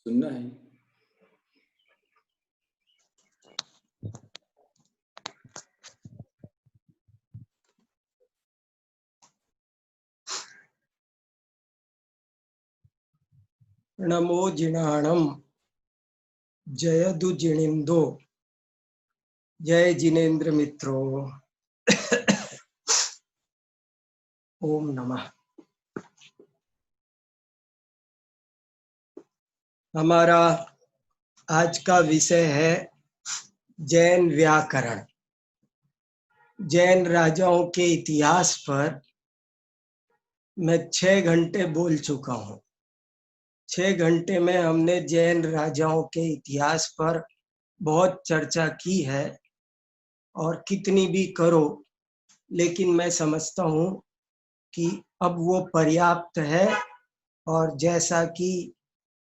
सुनना है। नमो जिनाणम जयदु जिनिंदो। जय जिनेन्द्र मित्रों। ओम नमः। हमारा आज का विषय है जैन व्याकरण। जैन राजाओं के इतिहास पर मैं 6 घंटे बोल चुका हूँ। 6 घंटे में हमने जैन राजाओं के इतिहास पर बहुत चर्चा की है और कितनी भी करो, लेकिन मैं समझता हूँ कि अब वो पर्याप्त है। और जैसा कि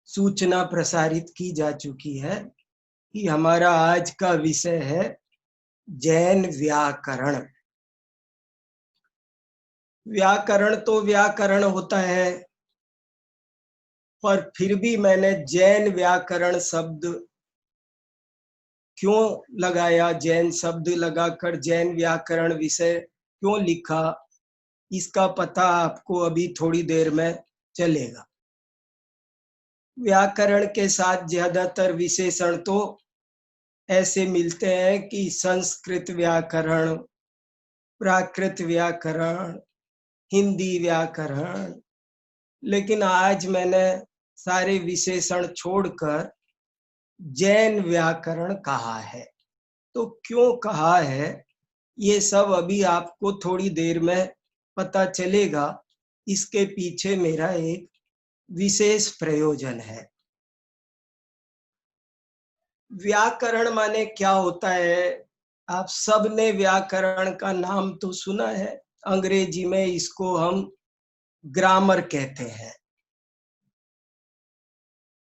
सूचना प्रसारित की जा चुकी है कि हमारा आज का विषय है जैन व्याकरण। व्याकरण तो व्याकरण होता है, पर फिर भी मैंने जैन व्याकरण शब्द क्यों लगाया, जैन शब्द लगाकर जैन व्याकरण विषय क्यों लिखा, इसका पता आपको अभी थोड़ी देर में चलेगा। व्याकरण के साथ ज्यादातर विशेषण तो ऐसे मिलते हैं कि संस्कृत व्याकरण, प्राकृत व्याकरण, हिंदी व्याकरण, लेकिन आज मैंने सारे विशेषण छोड़कर जैन व्याकरण कहा है। तो क्यों कहा है ये सब अभी आपको थोड़ी देर में पता चलेगा। इसके पीछे मेरा एक विशेष प्रयोजन है। व्याकरण माने क्या होता है? आप सब ने व्याकरण का नाम तो सुना है। अंग्रेजी में इसको हम ग्रामर कहते हैं।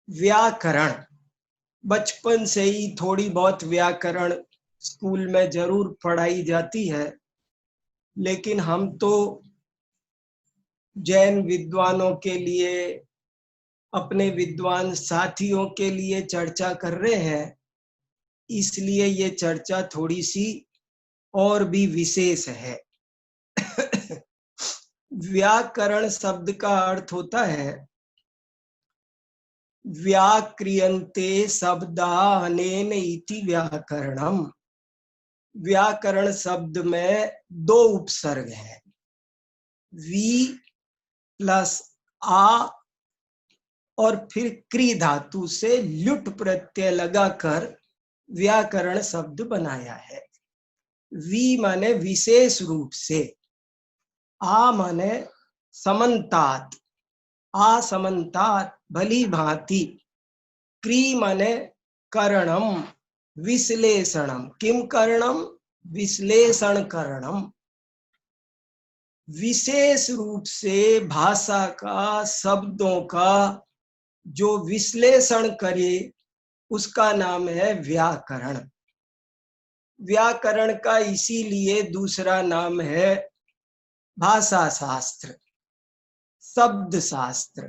व्याकरण बचपन से ही थोड़ी बहुत व्याकरण स्कूल में जरूर पढ़ाई जाती है, लेकिन हम तो जैन विद्वानों के लिए, अपने विद्वान साथियों के लिए चर्चा कर रहे हैं, इसलिए ये चर्चा थोड़ी सी और भी विशेष है। व्याकरण शब्द का अर्थ होता है व्याक्रियन्ते शब्दा अनेन इति व्याकरणम। व्याकरण शब्द में 2 उपसर्ग है, वी प्लस आ और फिर क्री धातु से ल्युट प्रत्यय लगाकर व्याकरण शब्द बनाया है। वी माने विशेष रूप से, आ माने समन्तात, आ समन्तात भली भांति, क्री माने करणम विश्लेषणम, किम करणम विश्लेषण करणम। विशेष रूप से भाषा का, शब्दों का जो विश्लेषण करे उसका नाम है व्याकरण। व्याकरण का इसीलिए दूसरा नाम है भाषा शास्त्र, शब्द शास्त्र,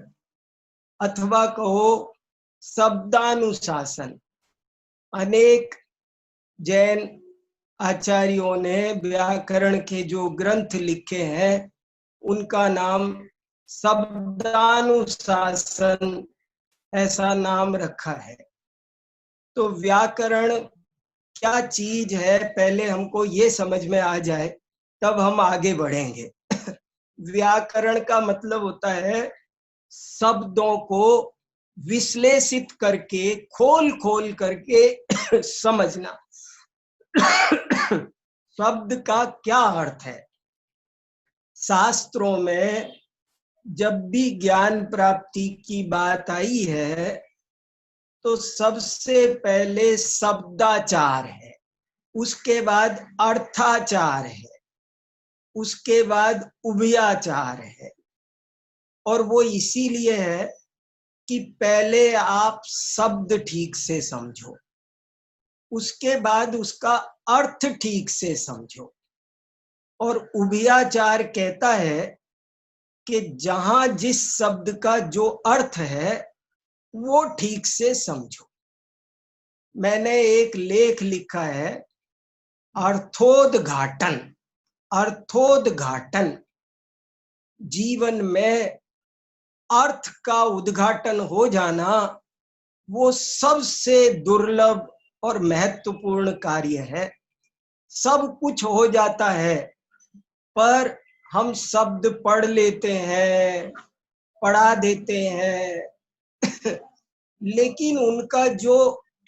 अथवा कहो शब्दानुशासन। अनेक जैन आचार्यों ने व्याकरण के जो ग्रंथ लिखे हैं उनका नाम शब्दानुशासन ऐसा नाम रखा है। तो व्याकरण क्या चीज है, पहले हमको ये समझ में आ जाए, तब हम आगे बढ़ेंगे। व्याकरण का मतलब होता है शब्दों को विश्लेषित करके, खोल खोल करके समझना। शब्द का क्या अर्थ है? शास्त्रों में जब भी ज्ञान प्राप्ति की बात आई है तो सबसे पहले शब्दाचार है, उसके बाद अर्थाचार है, उसके बाद उभयाचार है। और वो इसीलिए है कि पहले आप शब्द ठीक से समझो, उसके बाद उसका अर्थ ठीक से समझो। और उभयाचार कहता है कि जहां जिस शब्द का जो अर्थ है वो ठीक से समझो। मैंने एक लेख लिखा है, अर्थोद्घाटन। अर्थोद्घाटन, जीवन में अर्थ का उद्घाटन हो जाना वो सबसे दुर्लभ और महत्वपूर्ण कार्य है। सब कुछ हो जाता है, पर हम शब्द पढ़ लेते हैं, पढ़ा देते हैं लेकिन उनका जो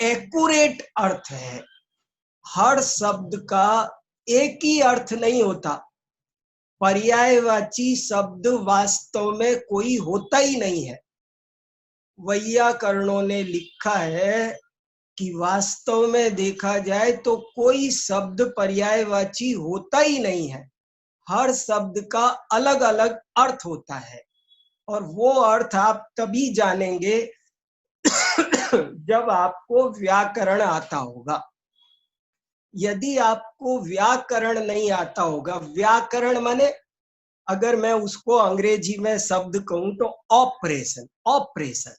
एक्यूरेट अर्थ है, हर शब्द का एक ही अर्थ नहीं होता। पर्यायवाची शब्द वास्तव में कोई होता ही नहीं है। वैयाकरणों ने लिखा है कि वास्तव में देखा जाए तो कोई शब्द पर्यायवाची होता ही नहीं है। हर शब्द का अलग अलग अर्थ होता है, और वो अर्थ आप तभी जानेंगे जब आपको व्याकरण आता होगा। यदि आपको व्याकरण नहीं आता होगा, व्याकरण माने, अगर मैं उसको अंग्रेजी में शब्द कहूं तो ऑपरेशन। ऑपरेशन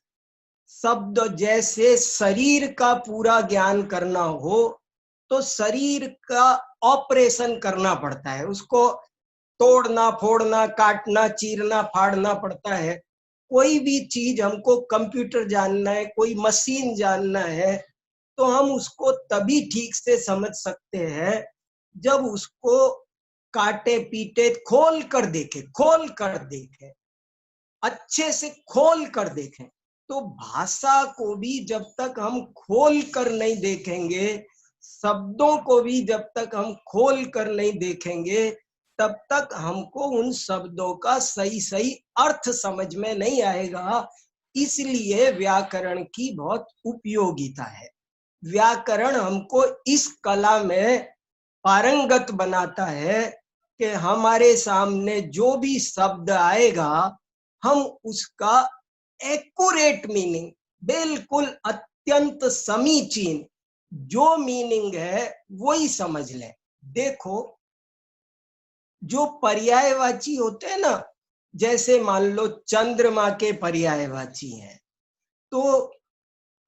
शब्द, जैसे शरीर का पूरा ज्ञान करना हो तो शरीर का ऑपरेशन करना पड़ता है, उसको तोड़ना फोड़ना काटना चीरना फाड़ना पड़ता है। कोई भी चीज हमको कंप्यूटर जानना है, कोई मशीन जानना है, तो हम उसको तभी ठीक से समझ सकते हैं जब उसको काटे पीटे खोल कर देखें, अच्छे से खोल कर देखें। तो भाषा को भी जब तक हम खोल कर नहीं देखेंगे, शब्दों को भी जब तक हम खोल कर नहीं देखेंगे, तब तक हमको उन शब्दों का सही सही अर्थ समझ में नहीं आएगा। इसलिए व्याकरण की बहुत उपयोगिता है। व्याकरण हमको इस कला में पारंगत बनाता है कि हमारे सामने जो भी शब्द आएगा, हम उसका एक्यूरेट मीनिंग, बिल्कुल अत्यंत समीचीन जो मीनिंग है वही समझ लें। देखो, जो पर्यायवाची होते हैं ना, जैसे मान लो चंद्रमा के पर्यायवाची हैं, तो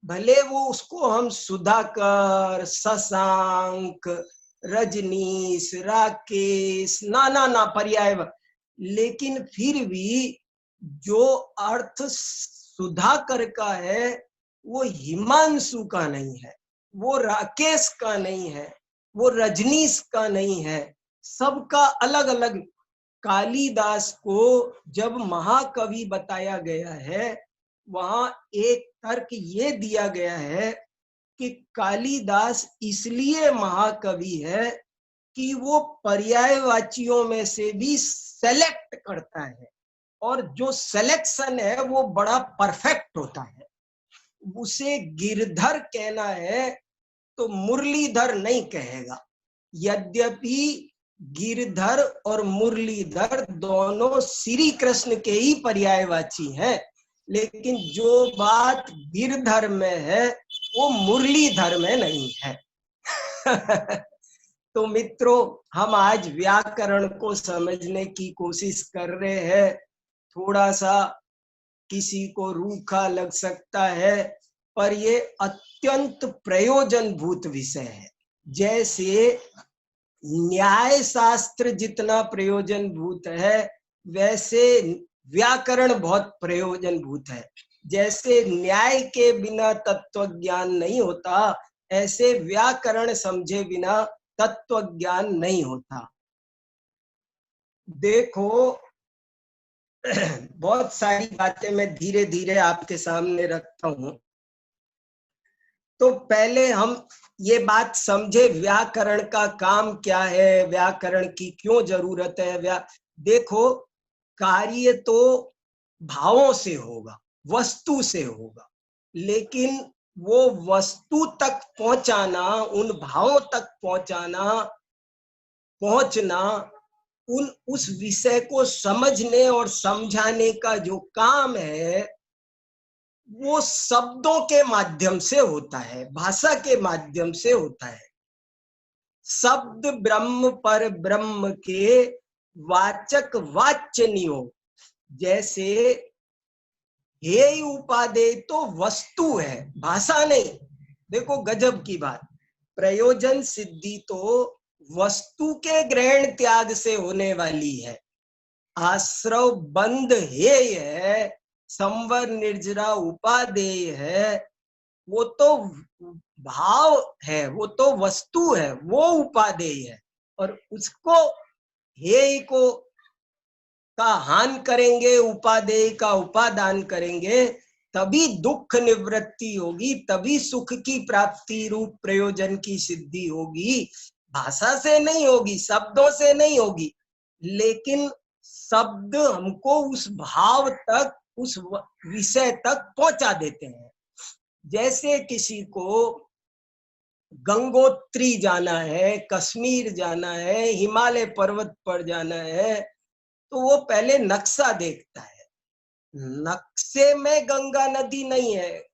भले वो उसको हम सुधाकर, शशांक, रजनीश, राकेश, ना पर्याय, लेकिन फिर भी जो अर्थ सुधाकर का है वो हिमांशु का नहीं है, वो राकेश का नहीं है, वो रजनीश का नहीं है, सबका अलग अलग। कालिदास को जब महाकवि बताया गया है, वहां एक तर्क ये दिया गया है कि कालिदास इसलिए महाकवि है कि वो पर्यायवाचियों में से भी सेलेक्ट करता है, और जो सिलेक्शन है वो बड़ा परफेक्ट होता है। उसे गिरधर कहना है तो मुरलीधर नहीं कहेगा। यद्यपि गिरधर और मुरलीधर दोनों श्री कृष्ण के ही पर्यायवाची हैं, लेकिन जो बात गिरधर में है वो मुरलीधर में नहीं है। तो मित्रों, हम आज व्याकरण को समझने की कोशिश कर रहे हैं। थोड़ा सा किसी को रूखा लग सकता है, पर ये अत्यंत प्रयोजनभूत विषय है। जैसे न्याय शास्त्र जितना प्रयोजनभूत है, वैसे व्याकरण बहुत प्रयोजनभूत है। जैसे न्याय के बिना तत्व ज्ञान नहीं होता, ऐसे व्याकरण समझे बिना तत्व ज्ञान नहीं होता। देखो, बहुत सारी बातें मैं धीरे धीरे आपके सामने रखता हूं। तो पहले हम ये बात समझे, व्याकरण का काम क्या है, व्याकरण की क्यों जरूरत है। देखो, कार्य तो भावों से होगा, वस्तु से होगा, लेकिन वो वस्तु तक पहुंचाना, उन भावों तक पहुंचना, उस विषय को समझने और समझाने का जो काम है वो शब्दों के माध्यम से होता है, भाषा के माध्यम से होता है। शब्द ब्रह्म पर ब्रह्म के वाचक वाच्य नियोग। जैसे हेय उपादेय तो वस्तु है, भाषा नहीं। देखो गजब की बात, प्रयोजन सिद्धि तो वस्तु के ग्रहण त्याग से होने वाली है। आश्रव बंध हेय है, संवर निर्जरा उपादेय है, वो तो भाव है, वो तो वस्तु है, वो उपादेय है। और उसको हेय को का हान करेंगे, उपादेय का उपादान करेंगे, तभी दुख निवृत्ति होगी, तभी सुख की प्राप्ति रूप प्रयोजन की सिद्धि होगी। भाषा से नहीं होगी, शब्दों से नहीं होगी, लेकिन शब्द हमको उस भाव तक, उस विषय तक पहुंचा देते हैं। जैसे किसी को गंगोत्री जाना है, कश्मीर जाना है, हिमालय पर्वत पर जाना है, तो वो पहले नक्शा देखता है। नक्शे में गंगा नदी नहीं है,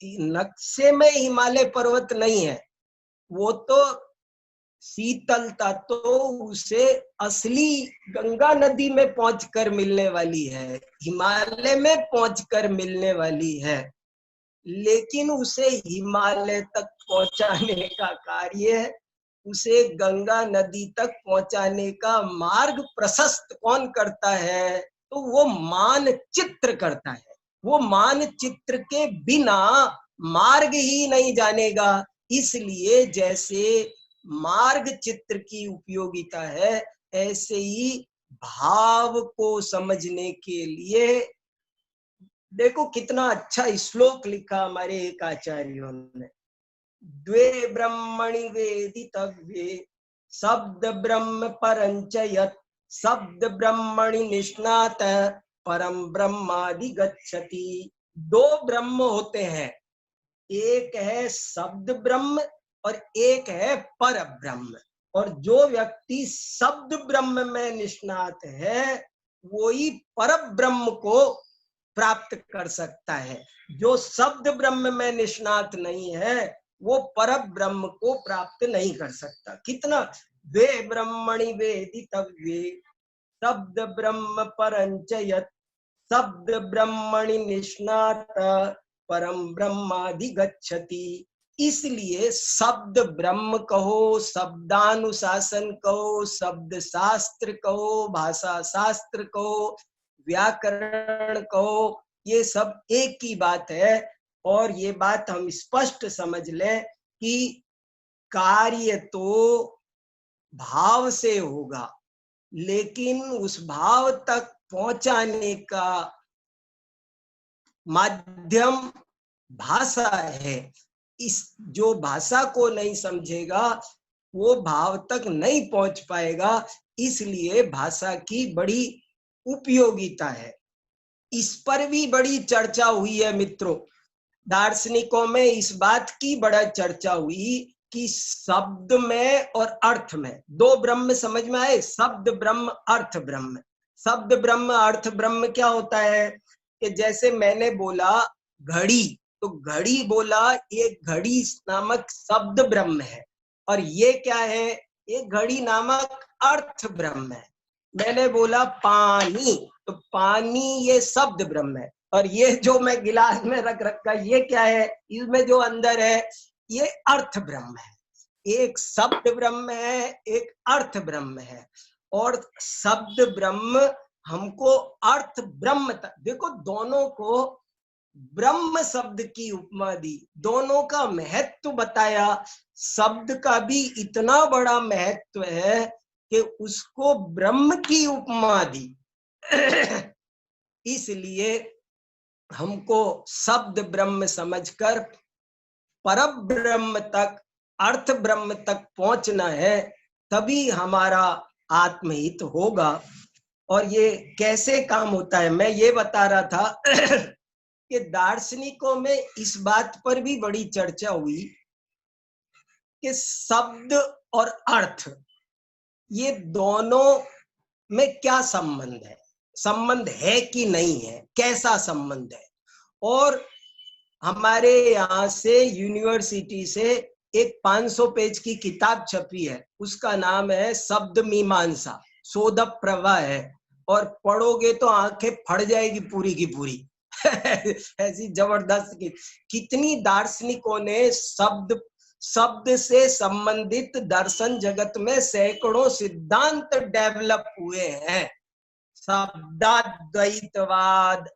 नक्शे में हिमालय पर्वत नहीं है, वो तो शीतलता तो उसे असली गंगा नदी में पहुंचकर मिलने वाली है, हिमालय में पहुंचकर मिलने वाली है। लेकिन उसे हिमालय तक पहुंचाने का कार्य, उसे गंगा नदी तक पहुंचाने का मार्ग प्रशस्त कौन करता है? तो वो मानचित्र करता है। वो मानचित्र के बिना मार्ग ही नहीं जानेगा। इसलिए जैसे मार्ग चित्र की उपयोगिता है, ऐसे ही भाव को समझने के लिए देखो कितना अच्छा श्लोक लिखा हमारे एक आचार्यों ने। द्वे ब्रह्मणि वेदितव्ये शब्द ब्रह्म परंच यत् शब्द ब्रह्मणि निष्णात परम ब्रह्माधिगच्छति। दो ब्रह्म होते हैं, एक है शब्द ब्रह्म और एक है पर ब्रह्म। और जो व्यक्ति शब्द ब्रह्म में निष्णात है, वो ही पर ब्रह्म को प्राप्त कर सकता है। जो शब्द ब्रह्म में निष्णात नहीं है, वो पर ब्रह्म को प्राप्त नहीं कर सकता। कितना वे ब्रह्मणि वेदितव्ये शब्द ब्रह्म परंच यत् शब्द ब्रह्मणि निष्णात परम ब्रह्माधिगच्छति। इसलिए शब्द ब्रह्म कहो, शब्दानुशासन कहो, शब्द शास्त्र कहो, भाषा शास्त्र कहो, व्याकरण कहो, ये सब एक ही बात है। और ये बात हम स्पष्ट समझ लें कि कार्य तो भाव से होगा, लेकिन उस भाव तक पहुंचाने का माध्यम भाषा है। इस जो भाषा को नहीं समझेगा, वो भाव तक नहीं पहुंच पाएगा। इसलिए भाषा की बड़ी उपयोगिता है। इस पर भी बड़ी चर्चा हुई है मित्रों। दार्शनिकों में इस बात की बड़ा चर्चा हुई कि शब्द में और अर्थ में दो ब्रह्म समझ में आए। शब्द ब्रह्म, अर्थ ब्रह्म। शब्द ब्रह्म, अर्थ ब्रह्म क्या होता है कि जैसे मैंने बोला घड़ी, तो घड़ी बोला, ये घड़ी नामक शब्द ब्रह्म है। और ये क्या है? ये घड़ी नामक अर्थ ब्रह्म है। मैंने बोला पानी, तो पानी ये शब्द ब्रह्म है। और ये जो मैं गिलास में रख रखा, ये क्या है? इसमें जो अंदर है, ये अर्थ ब्रह्म है। एक शब्द ब्रह्म है, एक अर्थ ब्रह्म है। और शब्द ब्रह्म हमको अर्थ ब्रह्म तक, देखो दोनों को ब्रह्म शब्द की उपमा दी, दोनों का महत्व बताया। शब्द का भी इतना बड़ा महत्व है कि उसको ब्रह्म की उपमा दी। इसलिए हमको शब्द ब्रह्म समझकर पर ब्रह्म तक, अर्थ ब्रह्म तक पहुंचना है, तभी हमारा आत्महित होगा। और ये कैसे काम होता है, मैं ये बता रहा था कि दार्शनिकों में इस बात पर भी बड़ी चर्चा हुई कि शब्द और अर्थ, ये दोनों में क्या संबंध है, संबंध है कि नहीं है, कैसा संबंध है। और हमारे यहाँ से यूनिवर्सिटी से एक 500 पेज की किताब छपी है, उसका नाम है शब्द मीमांसा, शोध प्रवाह है। और पढ़ोगे तो आंखें फट जाएगी पूरी की पूरी। ऐसी जबरदस्त कितनी दार्शनिकों ने शब्द से संबंधित दर्शन जगत में सैकड़ों सिद्धांत डेवलप हुए हैं। शब्दाद्वैतवाद,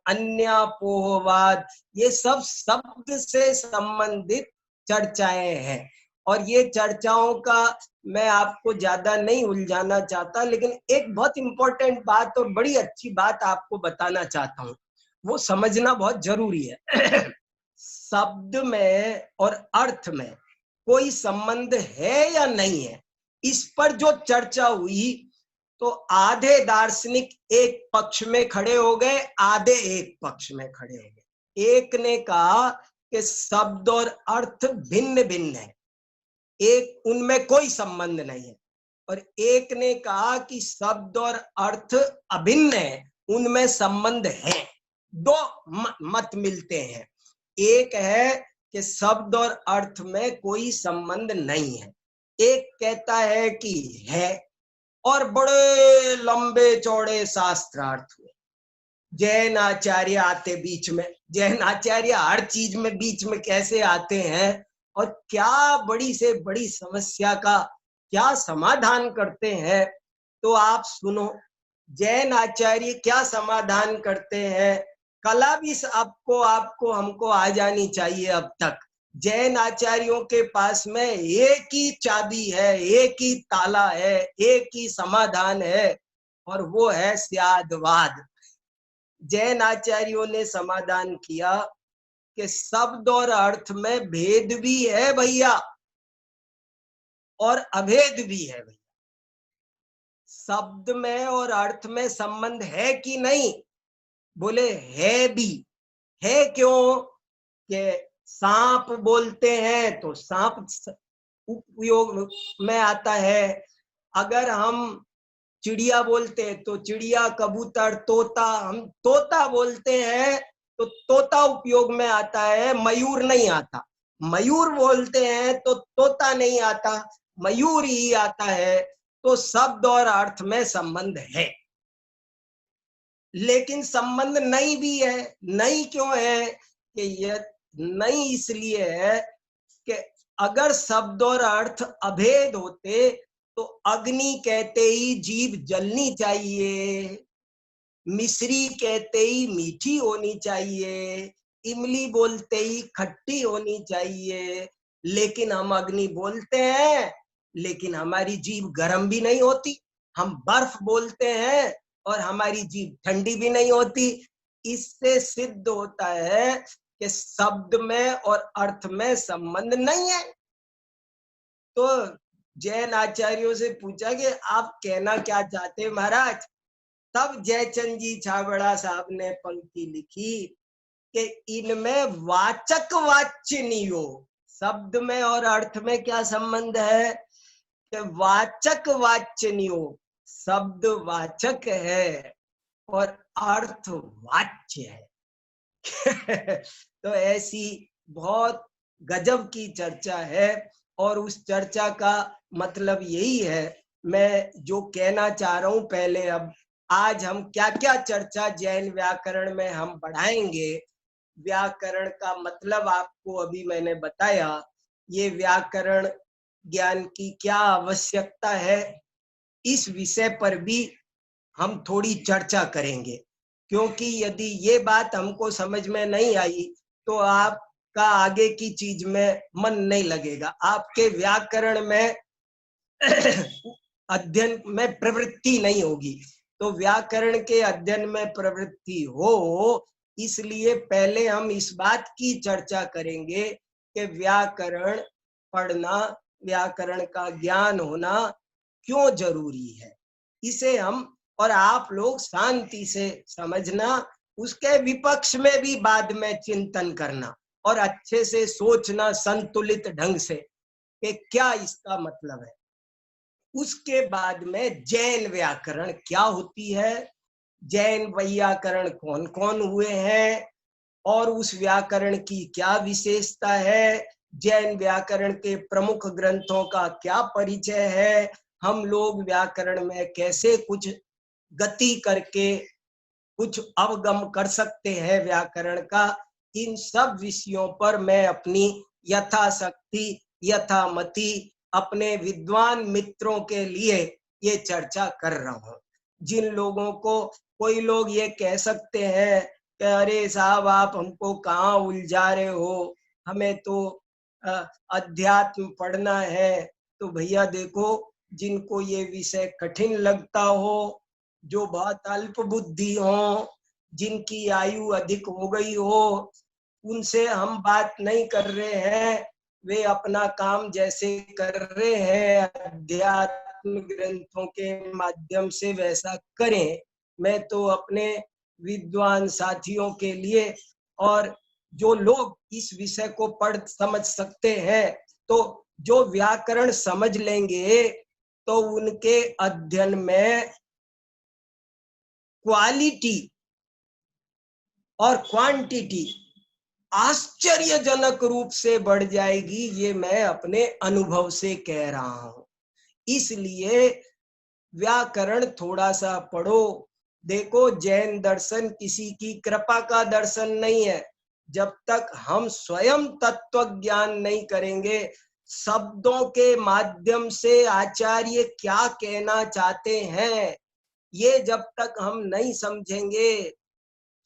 अन्यापोहवाद, ये सब शब्द से संबंधित चर्चाएं हैं। और ये चर्चाओं का मैं आपको ज्यादा नहीं उलझाना चाहता, लेकिन एक बहुत इंपॉर्टेंट बात और बड़ी अच्छी बात आपको बताना चाहता हूँ, वो समझना बहुत जरूरी है। शब्द में और अर्थ में कोई संबंध है या नहीं है, इस पर जो चर्चा हुई तो आधे दार्शनिक एक पक्ष में खड़े हो गए, आधे एक पक्ष में खड़े हो गए। एक ने कहा कि शब्द और अर्थ भिन्न भिन्न है, एक उनमें कोई संबंध नहीं है, और एक ने कहा कि शब्द और अर्थ अभिन्न है, उनमें संबंध है। दो मत मिलते हैं। एक है कि शब्द और अर्थ में कोई संबंध नहीं है, एक कहता है कि है, और बड़े लंबे चौड़े शास्त्रार्थ हुए। जैन आचार्य आते बीच में, जैन आचार्य हर चीज में बीच में कैसे आते हैं और क्या बड़ी से बड़ी समस्या का क्या समाधान करते हैं, तो आप सुनो। जैन आचार्य क्या समाधान करते हैं, कला भी आपको हमको आ जानी चाहिए। अब तक जैन आचार्यों के पास में एक ही चाबी है, एक ही ताला है, एक ही समाधान है, और वो है स्यादवाद। जैन आचार्यों ने समाधान किया कि शब्द और अर्थ में भेद भी है भैया, और अभेद भी है भैया। शब्द में और अर्थ में संबंध है कि नहीं, बोले है भी है। क्यों कि सांप बोलते हैं तो सांप उपयोग में आता है, अगर हम चिड़िया बोलते हैं तो चिड़िया, कबूतर, तोता, हम तोता बोलते हैं तो तोता उपयोग में आता है, मयूर नहीं आता। मयूर बोलते हैं तो तोता नहीं आता, मयूर ही आता है। तो शब्द और अर्थ में संबंध है, लेकिन संबंध नहीं भी है। नहीं क्यों है कि ये नहीं इसलिए है कि अगर शब्द और अर्थ अभेद होते तो अग्नि कहते ही जीभ जलनी चाहिए, मिश्री कहते ही मीठी होनी चाहिए, इमली बोलते ही खट्टी होनी चाहिए, लेकिन हम अग्नि बोलते हैं लेकिन हमारी जीभ गर्म भी नहीं होती। हम बर्फ बोलते हैं और हमारी जीभ ठंडी भी नहीं होती। इससे सिद्ध होता है कि शब्द में और अर्थ में संबंध नहीं है। तो जैन आचार्यों से पूछा कि आप कहना क्या चाहते हैं महाराज। तब जयचंद जी छाबड़ा साहब ने पंक्ति लिखी कि इनमें वाचक वाच्य नहीं हो। शब्द में और अर्थ में क्या संबंध है कि वाचक वाच्य नहीं हो, शब्द वाचक है और अर्थ वाच्य है। तो ऐसी बहुत गजब की चर्चा है, और उस चर्चा का मतलब यही है। मैं जो कहना चाह रहा हूं पहले, अब आज हम क्या क्या चर्चा जैन व्याकरण में हम बढ़ाएंगे। व्याकरण का मतलब आपको अभी मैंने बताया, ये व्याकरण ज्ञान की क्या आवश्यकता है, इस विषय पर भी हम थोड़ी चर्चा करेंगे। क्योंकि यदि ये बात हमको समझ में नहीं आई तो आपका आगे की चीज में मन नहीं लगेगा, आपके व्याकरण में अध्ययन में प्रवृत्ति नहीं होगी। तो व्याकरण के अध्ययन में प्रवृत्ति हो, इसलिए पहले हम इस बात की चर्चा करेंगे कि व्याकरण पढ़ना, व्याकरण का ज्ञान होना क्यों जरूरी है। इसे हम और आप लोग शांति से समझना, उसके विपक्ष में भी बाद में चिंतन करना और अच्छे से सोचना संतुलित ढंग से कि क्या इसका मतलब है। उसके बाद में जैन व्याकरण क्या होती है, जैन व्याकरण कौन कौन हुए हैं और उस व्याकरण की क्या विशेषता है, जैन व्याकरण के प्रमुख ग्रंथों का क्या परिचय है, हम लोग व्याकरण में कैसे कुछ गति करके कुछ अवगम कर सकते हैं व्याकरण का, इन सब विषयों पर मैं अपनी यथाशक्ति यथामति अपने विद्वान मित्रों के लिए ये चर्चा कर रहा हूँ। जिन लोगों को, कोई लोग ये कह सकते हैं कि अरे साहब आप हमको कहाँ उलझा रहे हो, हमें तो अध्यात्म पढ़ना है। तो भैया देखो, जिनको ये विषय कठिन लगता हो, जो बहुत अल्प बुद्धि हो, जिनकी आयु अधिक हो गई हो, उनसे हम बात नहीं कर रहे हैं। वे अपना काम जैसे कर रहे हैं अध्यात्म ग्रंथों के माध्यम से वैसा करें। मैं तो अपने विद्वान साथियों के लिए, और जो लोग इस विषय को पढ़ समझ सकते हैं, तो जो व्याकरण समझ लेंगे तो उनके अध्ययन में क्वालिटी और क्वांटिटी आश्चर्यजनक रूप से बढ़ जाएगी। ये मैं अपने अनुभव से कह रहा हूं। इसलिए व्याकरण थोड़ा सा पढ़ो। देखो, जैन दर्शन किसी की कृपा का दर्शन नहीं है। जब तक हम स्वयं तत्व ज्ञान नहीं करेंगे, शब्दों के माध्यम से आचार्य क्या कहना चाहते हैं, ये जब तक हम नहीं समझेंगे,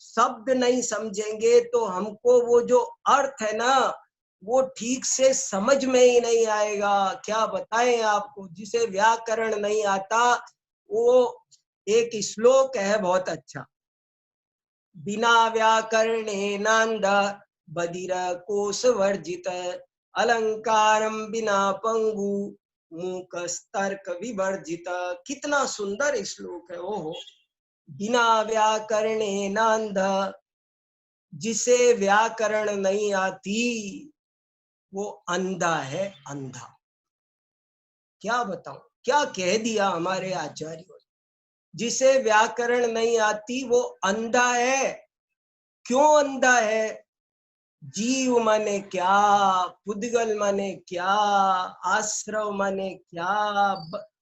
शब्द नहीं समझेंगे, तो हमको वो जो अर्थ है ना, वो ठीक से समझ में ही नहीं आएगा। क्या बताएं आपको, जिसे व्याकरण नहीं आता, वो एक श्लोक है बहुत अच्छा, बिना व्याकरणेनांध बधिर कोश वर्जित, अलंकारम बिना पंगु मूकस्तर्क विवर्जित। कितना सुंदर श्लोक है। ओहो, बिना व्याकरणेनांध, जिसे व्याकरण नहीं आती वो अंधा है, अंधा। क्या बताऊं, क्या कह दिया हमारे आचार्यों। जिसे व्याकरण नहीं आती वो अंधा है। क्यों अंधा है? जीव माने क्या, पुद्गल माने क्या, आश्रव माने क्या,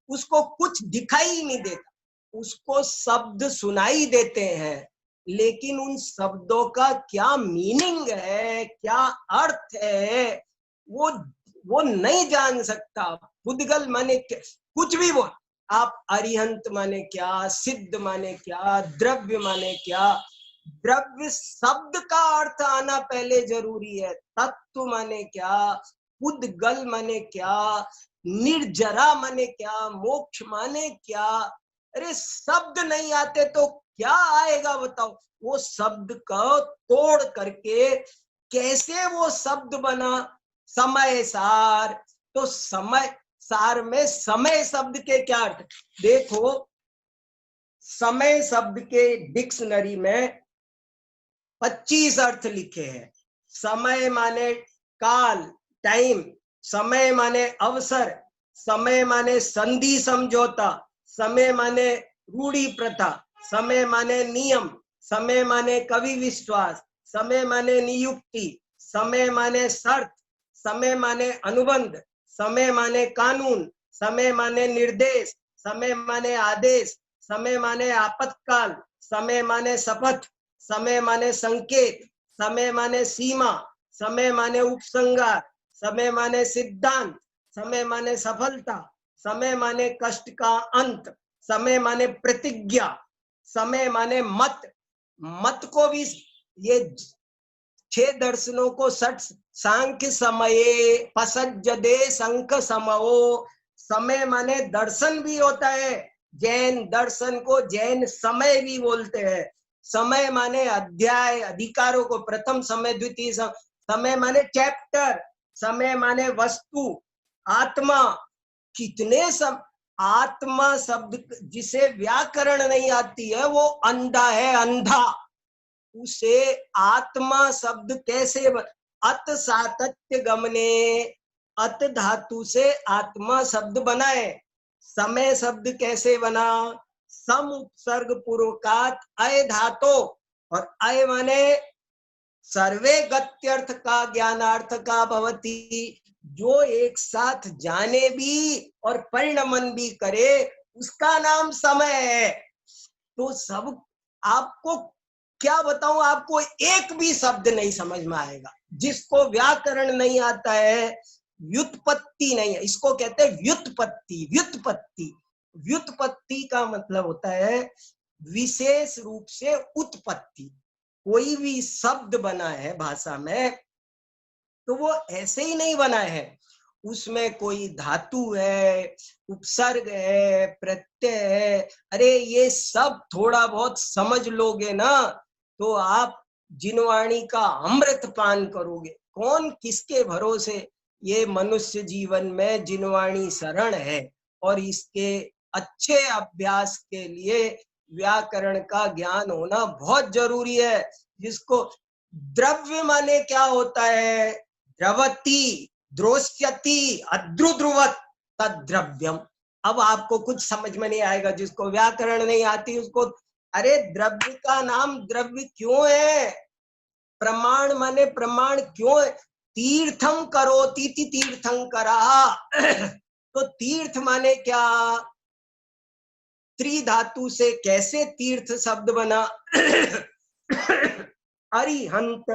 उसको कुछ दिखाई ही नहीं देता। उसको शब्द सुनाई देते हैं, लेकिन उन शब्दों का क्या मीनिंग है, क्या अर्थ है, वो नहीं जान सकता। पुद्गल माने कुछ भी बोल आप, अरिहंत माने क्या, सिद्ध माने क्या, द्रव्य माने क्या, द्रव्य शब्द का अर्थ आना पहले जरूरी है। तत्व माने क्या, पुद्गल माने क्या, निर्जरा माने क्या, मोक्ष माने क्या। अरे शब्द नहीं आते तो क्या आएगा बताओ। वो शब्द को तोड़ करके कैसे वो शब्द बना, समय सार। तो समय सार में समय शब्द के क्या अर्थ, देखो समय शब्द के डिक्शनरी में 25 अर्थ लिखे हैं। समय माने काल, टाइम, समय माने अवसर, समय माने संधि समझौता, समय माने रूढ़ी प्रथा, समय माने नियम, समय माने कवि विश्वास, समय माने नियुक्ति, समय माने शर्त, समय माने अनुबंध, समय माने कानून, समय माने निर्देश, समय माने आदेश, समय माने आपातकाल, समय माने शपथ, समय माने संकेत, समय माने सीमा, समय माने उपसंहार, समय माने सिद्धांत, समय माने सफलता, समय माने कष्ट का अंत, समय माने प्रतिज्ञा, समय माने मत। मत को भी ये 6 दर्शनों को सठ सांख्य समये पसज्जदे संख समओ। समय माने दर्शन भी होता है। जैन दर्शन को जैन समय भी बोलते हैं। समय माने अध्याय, अधिकारों को प्रथम समय, द्वितीय समय माने चैप्टर, समय माने वस्तु, आत्मा। कितने सब आत्मा शब्द जिसे व्याकरण नहीं आती है वो अंधा है, अंधा। उसे आत्मा शब्द कैसे अत सातत्य गमने, अत धातु से आत्मा शब्द बनाए। समय शब्द कैसे बना, सम उपसर्ग पूर्वकात अय धातो, और अय माने सर्वे गत्यर्थ का ज्ञानार्थ का भवती, जो एक साथ जाने भी और परिणमन भी करे उसका नाम समय है। तो सब आपको क्या बताऊं, आपको एक भी शब्द नहीं समझ में आएगा। जिसको व्याकरण नहीं आता है, व्युत्पत्ति नहीं है, इसको कहते हैं व्युत्पत्ति। व्युत्पत्ति, व्युत्पत्ति का मतलब होता है विशेष रूप से उत्पत्ति। कोई भी शब्द बना है भाषा में तो वो ऐसे ही नहीं बना है, उसमें कोई धातु है, उपसर्ग है, प्रत्यय है। अरे ये सब थोड़ा बहुत समझ लोगे ना तो आप जिनवाणी का अमृत पान करोगे। कौन किसके भरोसे, ये मनुष्य जीवन में जिनवाणी शरण है और इसके अच्छे अभ्यास के लिए व्याकरण का ज्ञान होना बहुत जरूरी है। जिसको द्रव्य माने क्या होता है, द्रवती, द्रोष्यति, अद्रुद्रुवत तद्द्रव्यम। अब आपको कुछ समझ में नहीं आएगा, जिसको व्याकरण नहीं आती उसको, अरे द्रव्य का नाम द्रव्य क्यों है, प्रमाण माने प्रमाण क्यों है, तीर्थम करोति तीर्थंकरा। तो तीर्थ माने क्या, त्रिधातु से कैसे तीर्थ शब्द बना। अरिहंत,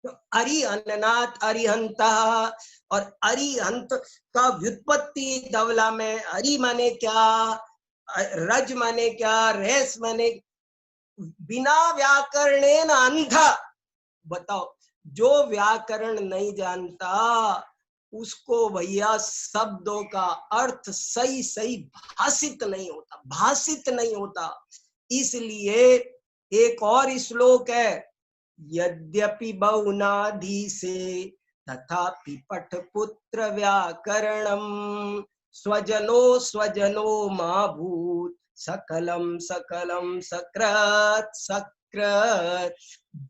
तो अरिहन्नाथ अरिहंता, और अरिहंत का व्युत्पत्ति धवला में अरि माने क्या, रज माने क्या, रेस माने, बिना व्याकरणेन अंधा। बताओ, जो व्याकरण नहीं जानता उसको भैया शब्दों का अर्थ सही सही भाषित नहीं होता, भाषित नहीं होता। इसलिए एक और श्लोक है, यद्यपि बहुनाधि से तथापि पठ पुत्र व्याकरणम, स्वजनो स्वजनो मा भूत सकलम सकलम सकृत सकृत।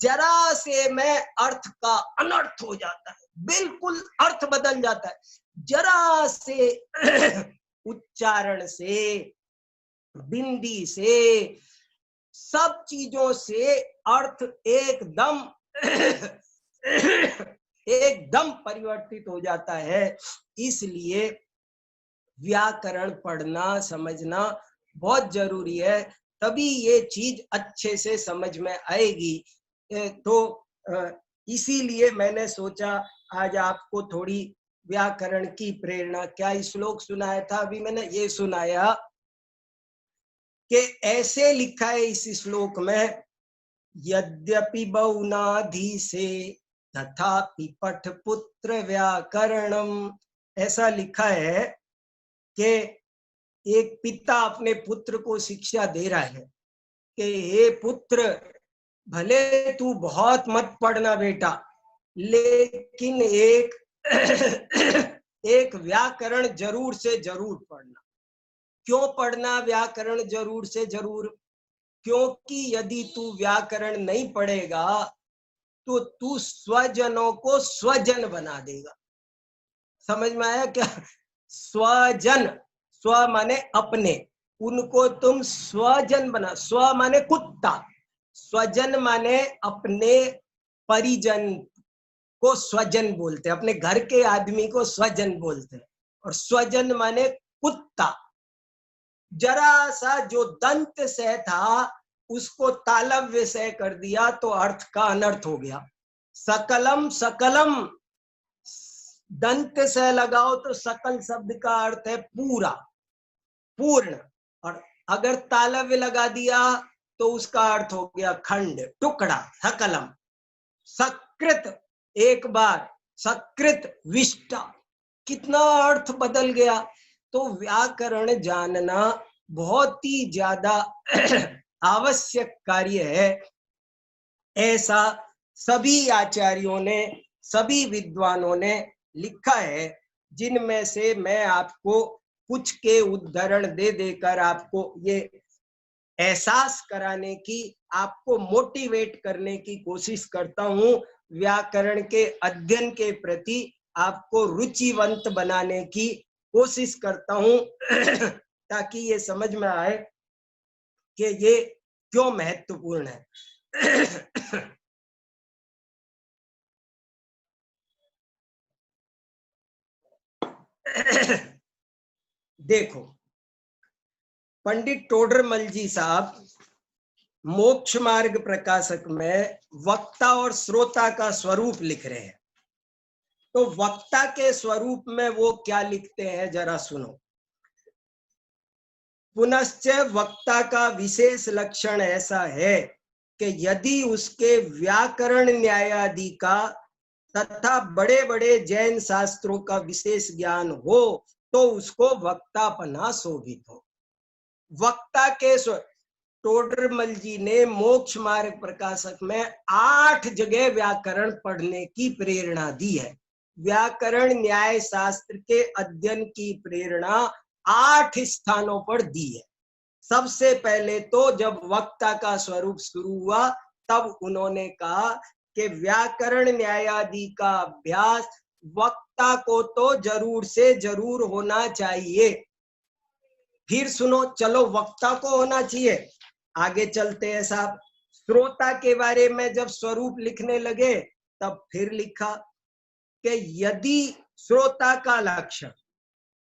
जरा से में अर्थ का अनर्थ हो जाता है, बिल्कुल अर्थ बदल जाता है। जरा से उच्चारण से, बिंदी से, सब चीजों से अर्थ एकदम एकदम परिवर्तित हो जाता है। इसलिए व्याकरण पढ़ना समझना बहुत जरूरी है, तभी ये चीज अच्छे से समझ में आएगी। तो इसीलिए मैंने सोचा आज आपको थोड़ी व्याकरण की प्रेरणा, क्या श्लोक सुनाया था अभी मैंने, ये सुनाया कि ऐसे लिखा है इस श्लोक में, यद्यपि बहुनाधि से तथापि पठ पुत्र व्याकरणम। ऐसा लिखा है कि एक पिता अपने पुत्र को शिक्षा दे रहा है कि हे पुत्र, भले तू बहुत मत पढ़ना बेटा, लेकिन एक व्याकरण जरूर से जरूर पढ़ना। क्यों पढ़ना व्याकरण जरूर से जरूर, क्योंकि यदि तू व्याकरण नहीं पढ़ेगा तो तू स्वजनों को स्वजन बना देगा। समझ में आया क्या, स्वजन, स्व माने अपने, उनको तुम स्वजन बना, स्व माने कुत्ता, स्वजन माने अपने परिजन को स्वजन बोलते हैं, अपने घर के आदमी को स्वजन बोलते हैं। और स्वजन माने कुत्ता। जरा सा जो दंत से था उसको तालव्य से कर दिया तो अर्थ का अनर्थ हो गया। सकलम, सकलम दंत से लगाओ तो सकल शब्द का अर्थ है पूरा, पूर्ण। और अगर तालव्य लगा दिया तो उसका अर्थ हो गया खंड, टुकड़ा, सकलम। सकृत एक बार, सकृत विष्टा, कितना अर्थ बदल गया। तो व्याकरण जानना बहुत ही ज्यादा आवश्यक कार्य है। ऐसा सभी आचार्यों ने, सभी विद्वानों ने लिखा है, जिनमें से मैं आपको कुछ के उदाहरण दे देकर आपको ये एहसास कराने की, आपको मोटिवेट करने की कोशिश करता हूं। व्याकरण के अध्ययन के प्रति आपको रुचिवंत बनाने की कोशिश करता हूं ताकि ये समझ में आए कि ये क्यों महत्वपूर्ण है। देखो, पंडित टोडरमल जी साहब मोक्ष मार्ग प्रकाशक में वक्ता और श्रोता का स्वरूप लिख रहे हैं। तो वक्ता के स्वरूप में वो क्या लिखते हैं जरा सुनो। पुनश्च वक्ता का विशेष लक्षण ऐसा है कि यदि उसके व्याकरण न्यायादि का तथा बड़े बड़े जैन शास्त्रों का विशेष ज्ञान हो तो उसको वक्तापना शोभित हो। वक्ता के टोडरमल जी ने मोक्ष मार्ग प्रकाशक में 8 जगह व्याकरण पढ़ने की प्रेरणा दी है। व्याकरण न्याय शास्त्र के अध्ययन की प्रेरणा 8 स्थानों पर दी है। सबसे पहले तो जब वक्ता का स्वरूप शुरू हुआ तब उन्होंने कहा कि व्याकरण न्यायादि का अभ्यास वक्ता को तो जरूर से जरूर होना चाहिए। फिर सुनो, चलो वक्ता को होना चाहिए, आगे चलते हैं साहब। श्रोता के बारे में जब स्वरूप लिखने लगे तब फिर लिखा कि यदि श्रोता का लक्षण,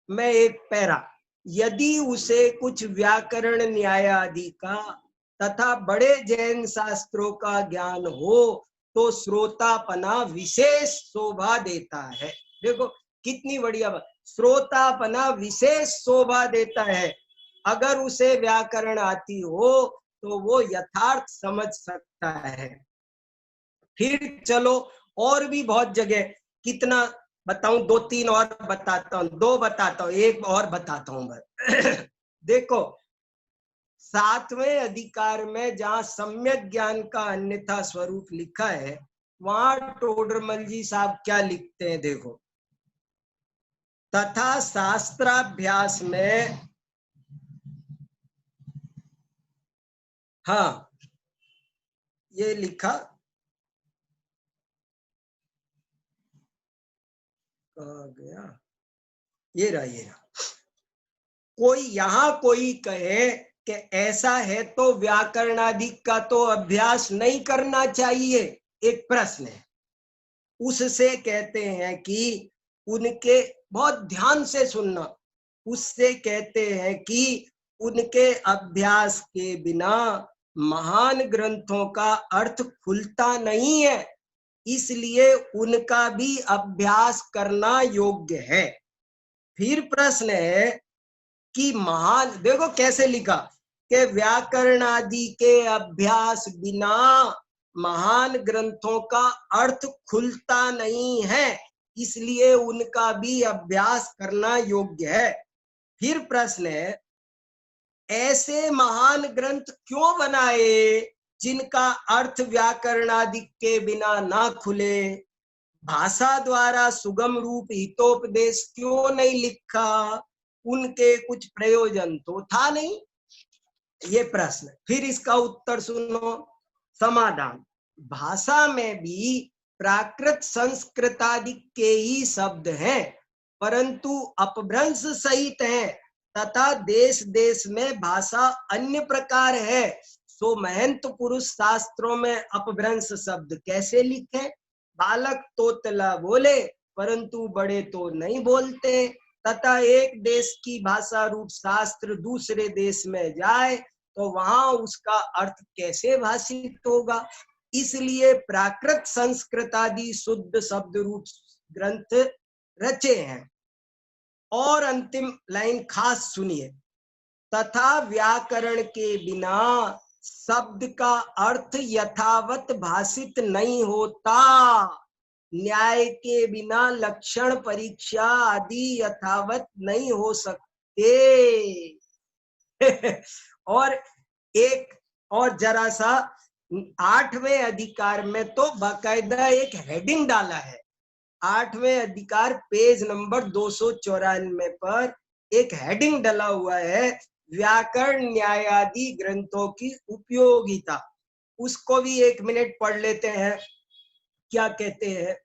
मैं एक पैरा, यदि उसे कुछ व्याकरण न्याय आदि का तथा बड़े जैन शास्त्रों का ज्ञान हो तो श्रोतापना विशेष शोभा देता है। देखो कितनी बढ़िया बात, श्रोतापना विशेष शोभा देता है। अगर उसे व्याकरण आती हो तो वो यथार्थ समझ सकता है। फिर चलो और भी बहुत जगह, कितना बताऊं, 2-3 और बताता हूं, 2 बताता हूं, एक और बताता हूं मैं। देखो 7वें अधिकार में जहां सम्यक ज्ञान का अन्यथा स्वरूप लिखा है वहां टोडरमल जी साहब क्या लिखते हैं देखो। तथा शास्त्राभ्यास में, हाँ ये लिखा, कहाँ गया, ये रहा। कोई कहे कि ऐसा है तो व्याकरणादि का तो अभ्यास नहीं करना चाहिए, एक प्रश्न है। उससे कहते हैं कि उनके, बहुत ध्यान से सुनना, उससे कहते हैं कि उनके अभ्यास के बिना महान ग्रंथों का अर्थ खुलता नहीं है, इसलिए उनका भी अभ्यास करना योग्य है। फिर प्रश्न है कि महान, देखो कैसे लिखा कि व्याकरण आदि के अभ्यास बिना महान ग्रंथों का अर्थ खुलता नहीं है, इसलिए उनका भी अभ्यास करना योग्य है। फिर प्रश्न है, ऐसे महान ग्रंथ क्यों बनाए जिनका अर्थ व्याकरण आदि के बिना ना खुले? भाषा द्वारा सुगम रूप हितोपदेश क्यों नहीं लिखा? उनके कुछ प्रयोजन तो था नहीं, ये प्रश्न। फिर इसका उत्तर सुनो, समाधान। भाषा में भी प्राकृत संस्कृत आदि के ही शब्द हैं, परंतु अपभ्रंश सहित हैं तथा देश देश में भाषा अन्य प्रकार है। सो महंत पुरुष शास्त्रों में अपभ्रंश शब्द कैसे लिखे? बालक तोतला बोले परंतु बड़े तो नहीं बोलते, तथा एक देश की भाषा रूप शास्त्र दूसरे देश में जाए तो वहां उसका अर्थ कैसे भाषित होगा? इसलिए प्राकृत संस्कृत आदि शुद्ध शब्द रूप ग्रंथ रचे हैं। और अंतिम लाइन खास सुनिए, तथा व्याकरण के बिना शब्द का अर्थ यथावत भाषित नहीं होता। न्याय के बिना लक्षण परीक्षा आदि यथावत नहीं हो सकते। और एक और जरा सा 8वें अधिकार में तो बाकायदा एक हेडिंग डाला है। 8वें अधिकार पेज नंबर 294 पर एक हेडिंग डाला हुआ है, व्याकरण न्यायादि ग्रंथों की उपयोगिता। उसको भी 1 मिनट पढ़ लेते हैं। क्या कहते हैं?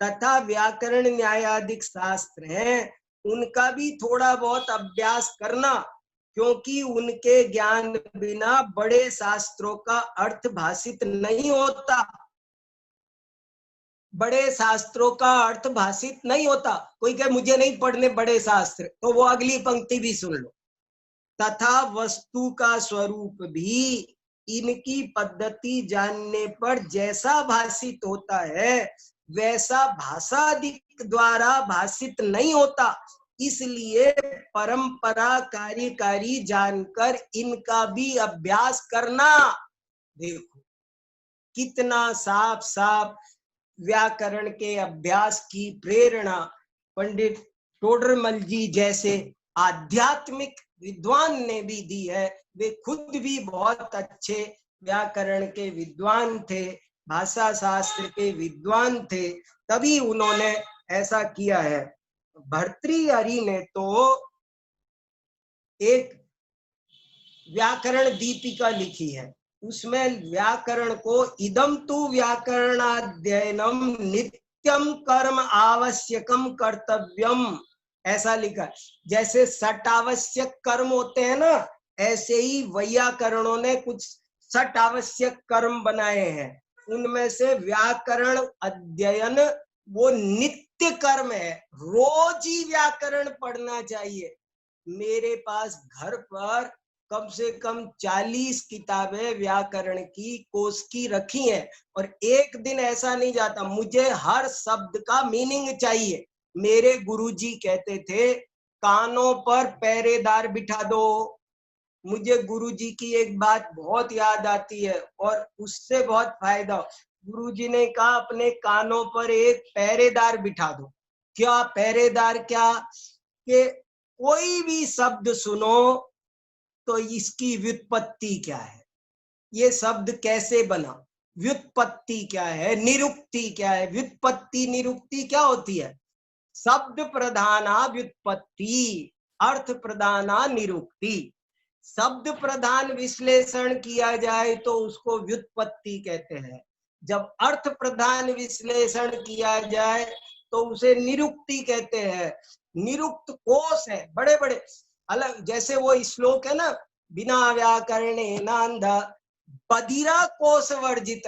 तथा व्याकरण न्यायादिक शास्त्र हैं, उनका भी थोड़ा बहुत अभ्यास करना, क्योंकि उनके ज्ञान बिना बड़े शास्त्रों का अर्थ भाषित नहीं होता। बड़े शास्त्रों का अर्थ भाषित नहीं होता। कोई कहे मुझे नहीं पढ़ने बड़े शास्त्र, तो वो अगली पंक्ति भी सुन लो। तथा वस्तु का स्वरूप भी इनकी पद्धति जानने पर जैसा भाषित होता है वैसा भाषादिक द्वारा भाषित नहीं होता। इसलिए परंपरा कार्यकारी जानकर इनका भी अभ्यास करना। देखो कितना साफ साफ व्याकरण के अभ्यास की प्रेरणा पंडित टोडरमल जी जैसे आध्यात्मिक विद्वान ने भी दी है। वे खुद भी बहुत अच्छे व्याकरण के विद्वान थे, भाषा शास्त्र के विद्वान थे, तभी उन्होंने ऐसा किया है। भर्तृहरि ने तो एक व्याकरण दीपिका लिखी है, उसमें व्याकरण को इदम तु व्याकरणाध्ययनम नित्यम कर्म आवश्यकम कर्तव्यम ऐसा लिखा। जैसे सट आवश्यक कर्म होते हैं ना, ऐसे ही वैयाकरणों ने कुछ सट आवश्यक कर्म बनाए हैं। उनमें से व्याकरण अध्ययन वो नित्य कर्म है, रोज ही व्याकरण पढ़ना चाहिए। मेरे पास घर पर कम से कम 40 किताबें व्याकरण की कोश की रखी हैं और एक दिन ऐसा नहीं जाता मुझे हर शब्द का मीनिंग चाहिए। मेरे गुरुजी कहते थे कानों पर पहरेदार बिठा दो। मुझे गुरुजी की एक बात बहुत याद आती है और उससे बहुत फायदा। गुरुजी ने कहा अपने कानों पर एक पहरेदार बिठा दो। क्या पहरेदार? क्या कि कोई भी शब्द सुनो तो इसकी व्युत्पत्ति क्या है, ये शब्द कैसे बना, व्युत्पत्ति क्या है, निरुक्ति क्या है। व्युत्पत्ति निरुक्ति क्या होती है? शब्द प्रधाना व्युत्पत्ति, अर्थ प्रधाना निरुक्ति। शब्द प्रधान विश्लेषण किया जाए तो उसको व्युत्पत्ति कहते हैं, जब अर्थ प्रधान विश्लेषण किया जाए तो उसे निरुक्ति कहते हैं। निरुक्त कोश है बड़े बड़े अलग, जैसे वो श्लोक है ना, बिना व्याकरणे नांधा बधिरा कोश वर्जित।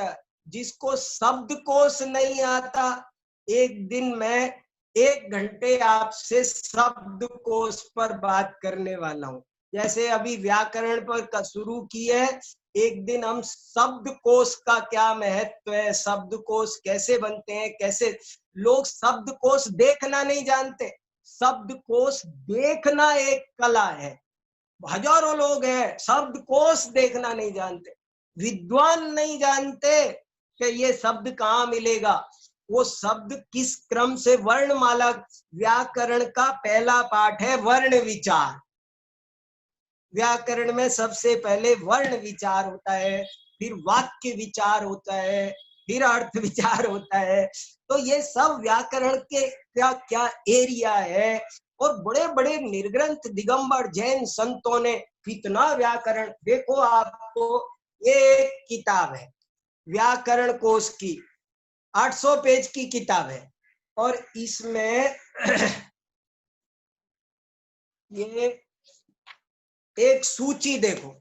जिसको शब्द कोश नहीं आता, एक दिन मैं 1 घंटे आपसे शब्द कोश पर बात करने वाला हूँ। जैसे अभी व्याकरण पर शुरू की है, एक दिन हम शब्द कोश का क्या महत्व है, शब्द कोश कैसे बनते हैं, कैसे लोग शब्द कोश देखना नहीं जानते। शब्द कोश देखना एक कला है, हजारों लोग हैं शब्द कोश देखना नहीं जानते। विद्वान नहीं जानते कि ये शब्द कहाँ मिलेगा, वो शब्द किस क्रम से वर्णमाला। व्याकरण का पहला पाठ है वर्ण विचार। व्याकरण में सबसे पहले वर्ण विचार होता है, फिर वाक्य विचार होता है, फिर अर्थ विचार होता है। तो ये सब व्याकरण के क्या क्या एरिया है। और बड़े बड़े निर्ग्रंथ दिगंबर जैन संतों ने कितना व्याकरण, देखो आपको ये किताब है व्याकरण कोश की, 800 पेज की किताब है और इसमें ये एक सूची देखो,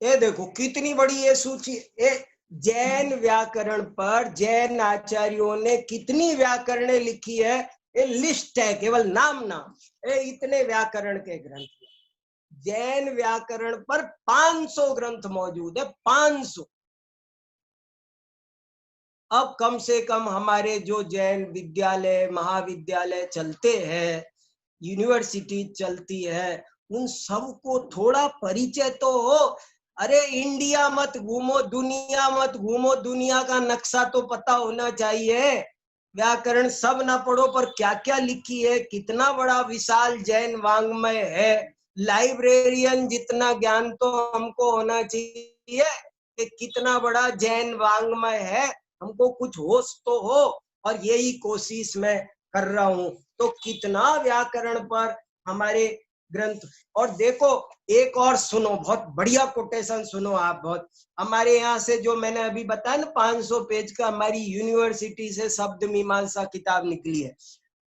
ये देखो कितनी बड़ी ये सूची। ये जैन व्याकरण पर जैन आचार्यों ने कितनी व्याकरण लिखी है, ये लिस्ट है, केवल नाम नाम। ये इतने व्याकरण के ग्रंथ, जैन व्याकरण पर 500 ग्रंथ मौजूद है, 500। अब कम से कम हमारे जो जैन विद्यालय महाविद्यालय चलते हैं, यूनिवर्सिटी चलती है, उन सबको थोड़ा परिचय तो हो। अरे इंडिया मत घूमो, दुनिया मत घूमो, दुनिया का नक्शा तो पता होना चाहिए। व्याकरण सब ना पढ़ो पर क्या क्या लिखी है, कितना बड़ा विशाल जैन वांग्मय है। लाइब्रेरियन जितना ज्ञान तो हमको होना चाहिए कि कितना बड़ा जैन वांग्मय है, हमको कुछ होश तो हो। और यही कोशिश मैं कर रहा हूँ। तो कितना व्याकरण पर हमारे ग्रंथ। और देखो एक और सुनो, बहुत बढ़िया कोटेशन सुनो आप। बहुत हमारे यहाँ से जो मैंने अभी बताया ना 500 पेज का, हमारी यूनिवर्सिटी से शब्द मीमांसा किताब निकली है,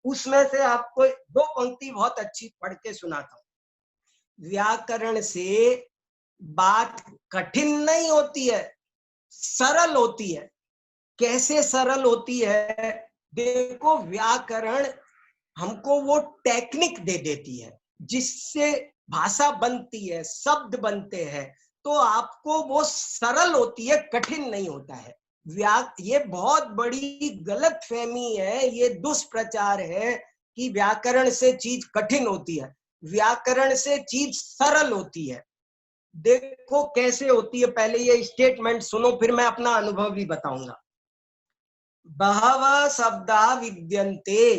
उसमें से आपको 2 पंक्ति बहुत अच्छी पढ़ के सुनाता हूँ। व्याकरण से बात कठिन नहीं होती है, सरल होती है। कैसे सरल होती है? देखो व्याकरण हमको वो टेक्निक दे देती है जिससे भाषा बनती है, शब्द बनते हैं। तो आपको वो सरल होती है, कठिन नहीं होता है। ये बहुत बड़ी गलतफहमी है, ये दुष्प्रचार है कि व्याकरण से चीज कठिन होती है। व्याकरण से चीज सरल होती है। देखो कैसे होती है, पहले ये स्टेटमेंट सुनो, फिर मैं अपना अनुभव भी बताऊंगा। बहवः शब्दा विद्यन्ते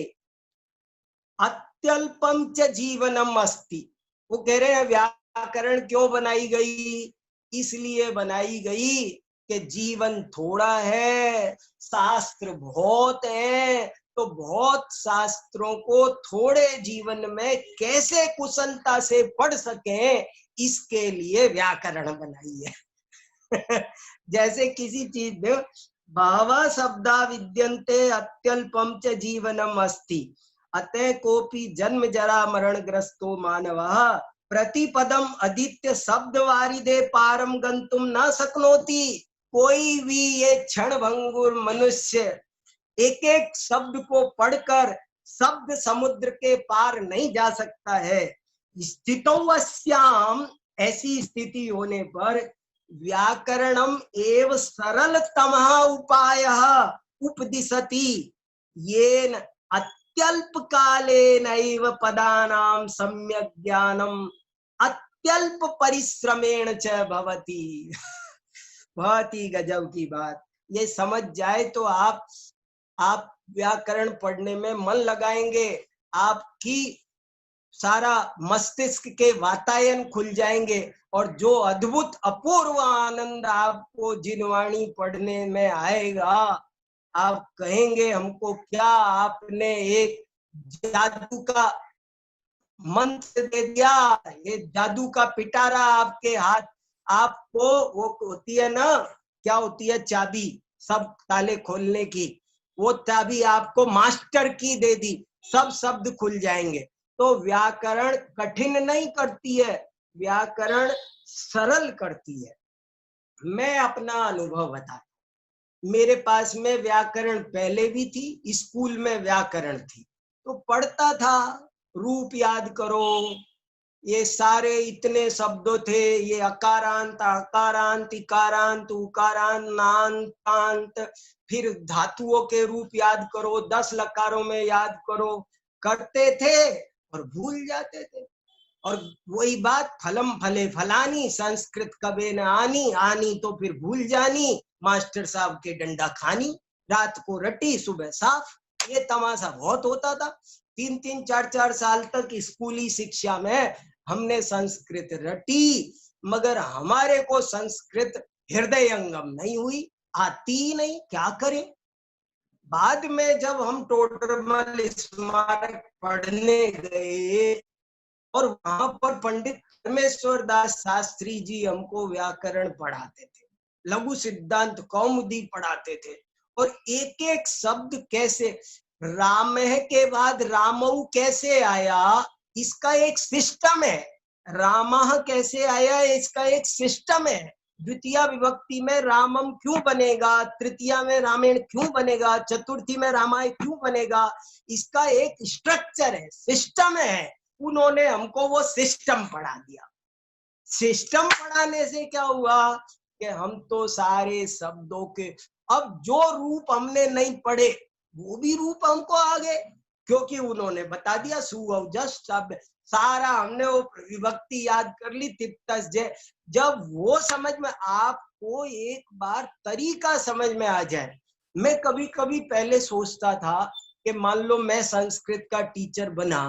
अत्यल्पम च जीवनम अस्ति। वो कह रहे हैं व्याकरण क्यों बनाई गई? इसलिए बनाई गई कि जीवन थोड़ा है, शास्त्र बहुत है, तो बहुत शास्त्रों को थोड़े जीवन में कैसे कुशलता से पढ़ सके, इसके लिए व्याकरण बनाई है। जैसे किसी चीज में बहवः शब्दा विद्यन्ते अत्यल्पम च जीवनम अस्ति अतः कोपि जन्म जरा मरण ग्रस्तो मानवः प्रतिपदम अदित्य शब्द वारिदे पारम गंतुम न शक्नोति। कोई भी ये क्षण भंगुर मनुष्य एक एक शब्द को पढ़कर शब्द समुद्र के पार नहीं जा सकता है। स्थितोऽस्याम, ऐसी स्थिति होने पर व्याकरणम एव सरलतमः उपायः उपदिशति येन अत्यल्प कालेनैव पदानां सम्यक् ज्ञानम अत्यल्प परिश्रमेण च भवति। बहुत ही गजब की बात। ये समझ जाए तो आप व्याकरण पढ़ने में मन लगाएंगे, आपकी सारा मस्तिष्क के वातायन खुल जाएंगे, और जो अद्भुत अपूर्व आनंद आपको जिनवाणी पढ़ने में आएगा, आप कहेंगे हमको क्या आपने एक जादू का मंत्र दे दिया, ये जादू का पिटारा आपके हाथ। आपको वो होती है ना, क्या होती है, चाबी सब ताले खोलने की, वो चाबी आपको मास्टर की दे दी, सब शब्द खुल जाएंगे। तो व्याकरण कठिन नहीं करती है, व्याकरण सरल करती है। मैं अपना अनुभव बता, मेरे पास में व्याकरण पहले भी थी, स्कूल में व्याकरण थी, तो पढ़ता था, रूप याद करो, ये सारे इतने शब्दों थे, ये अकारांत अकारांत इकारांत उकारांत नांत तांत, फिर धातुओं के रूप याद करो, 10 लकारों में याद करो, करते थे और भूल जाते थे। और वही बात, फलम फले फलानी संस्कृत कबे न आनी, आनी तो फिर भूल जानी, मास्टर साहब के डंडा खानी, रात को रटी सुबह साफ। ये तमाशा बहुत होता था। 3-3 4-4 साल तक स्कूली शिक्षा में हमने संस्कृत रटी, मगर हमारे को संस्कृत हृदयंगम नहीं हुई, आती ही नहीं, क्या करें। बाद में जब हम टोडरमल स्मारक पढ़ने गए और वहां पर पंडित परमेश्वर दास शास्त्री जी हमको व्याकरण पढ़ाते थे, लघु सिद्धांत कौमुदी पढ़ाते थे, और एक एक शब्द कैसे, राम के बाद रामऊ कैसे आया, इसका एक सिस्टम है। रामः कैसे आया, इसका एक सिस्टम है। द्वितीय विभक्ति में रामम क्यों बनेगा, तृतीया में रामेण क्यों बनेगा, चतुर्थी में रामायण क्यों बनेगा, इसका एक स्ट्रक्चर है, सिस्टम है। उन्होंने हमको वो सिस्टम पढ़ा दिया। सिस्टम पढ़ाने से क्या हुआ कि हम तो सारे शब्दों के, अब जो रूप हमने नहीं पढ़े वो भी रूप हमको आ गए, क्योंकि उन्होंने बता दिया सुअवजस शब्द, सारा हमने वो विभक्ति याद कर ली, तिप्तस जय। जब वो समझ में, आपको एक बार तरीका समझ में आ जाए। मैं कभी कभी पहले सोचता था कि मान लो मैं संस्कृत का टीचर बना,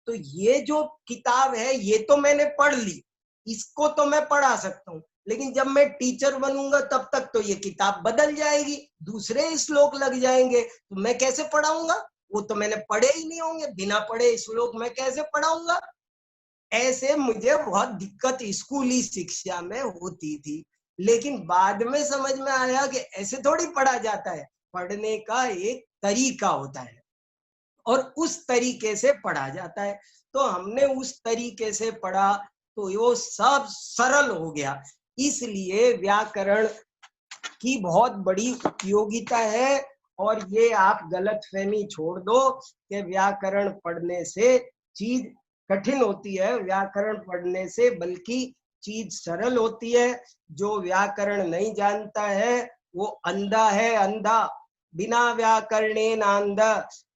तो ये जो किताब है ये तो मैंने पढ़ ली, इसको तो मैं पढ़ा सकता हूँ, लेकिन जब मैं टीचर बनूंगा तब तक तो ये किताब बदल जाएगी, दूसरे श्लोक लग जाएंगे, तो मैं कैसे पढ़ाऊंगा, वो तो मैंने पढ़े ही नहीं होंगे, बिना पढ़े श्लोक मैं कैसे पढ़ाऊंगा। ऐसे मुझे बहुत दिक्कत स्कूली शिक्षा में होती थी, लेकिन बाद में समझ में आया कि ऐसे थोड़ी पढ़ा जाता है, पढ़ने का एक तरीका होता है और उस तरीके से पढ़ा जाता है। तो हमने उस तरीके से पढ़ा तो वो सब सरल हो गया। इसलिए व्याकरण की बहुत बड़ी उपयोगिता है, और ये आप गलतफहमी छोड़ दो कि व्याकरण पढ़ने से चीज कठिन होती है। व्याकरण पढ़ने से बल्कि चीज सरल होती है। जो व्याकरण नहीं जानता है वो अंधा है, अंधा। बिना व्याकरणेन अंधा,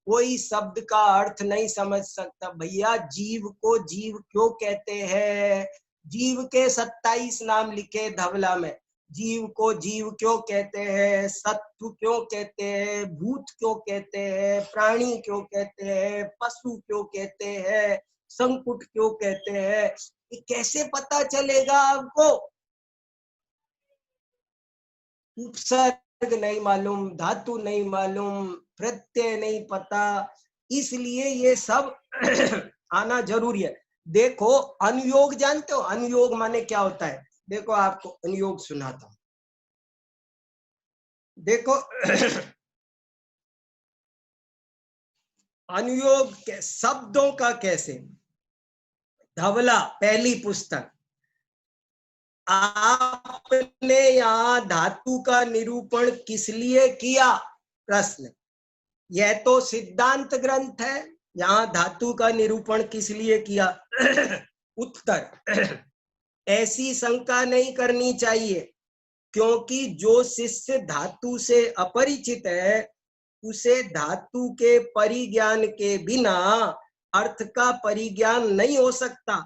कोई शब्द का अर्थ नहीं समझ सकता। भैया जीव को जीव क्यों कहते हैं? जीव के 27 नाम लिखे धवला में। जीव को जीव क्यों कहते हैं? सत्व क्यों कहते हैं? भूत क्यों कहते हैं? प्राणी क्यों कहते हैं? पशु क्यों कहते हैं? संकुट क्यों कहते हैं? ये कैसे पता चलेगा आपको? उपसर्ग नहीं मालूम, धातु नहीं मालूम, प्रत्यय नहीं पता, इसलिए ये सब आना जरूरी है। देखो अनुयोग जानते हो? अनुयोग माने क्या होता है? देखो आपको अनुयोग सुनाता हूं। देखो अनुयोग के शब्दों का कैसे, धवला पहली पुस्तक। आपने यहाँ धातु का निरूपण किस लिए किया? प्रश्न। यह तो सिद्धांत ग्रंथ है, यहाँ धातु का निरूपण किस लिए किया? उत्तर, ऐसी शंका नहीं करनी चाहिए, क्योंकि जो शिष्य धातु से अपरिचित है उसे धातु के परिज्ञान के बिना अर्थ का परिज्ञान नहीं हो सकता,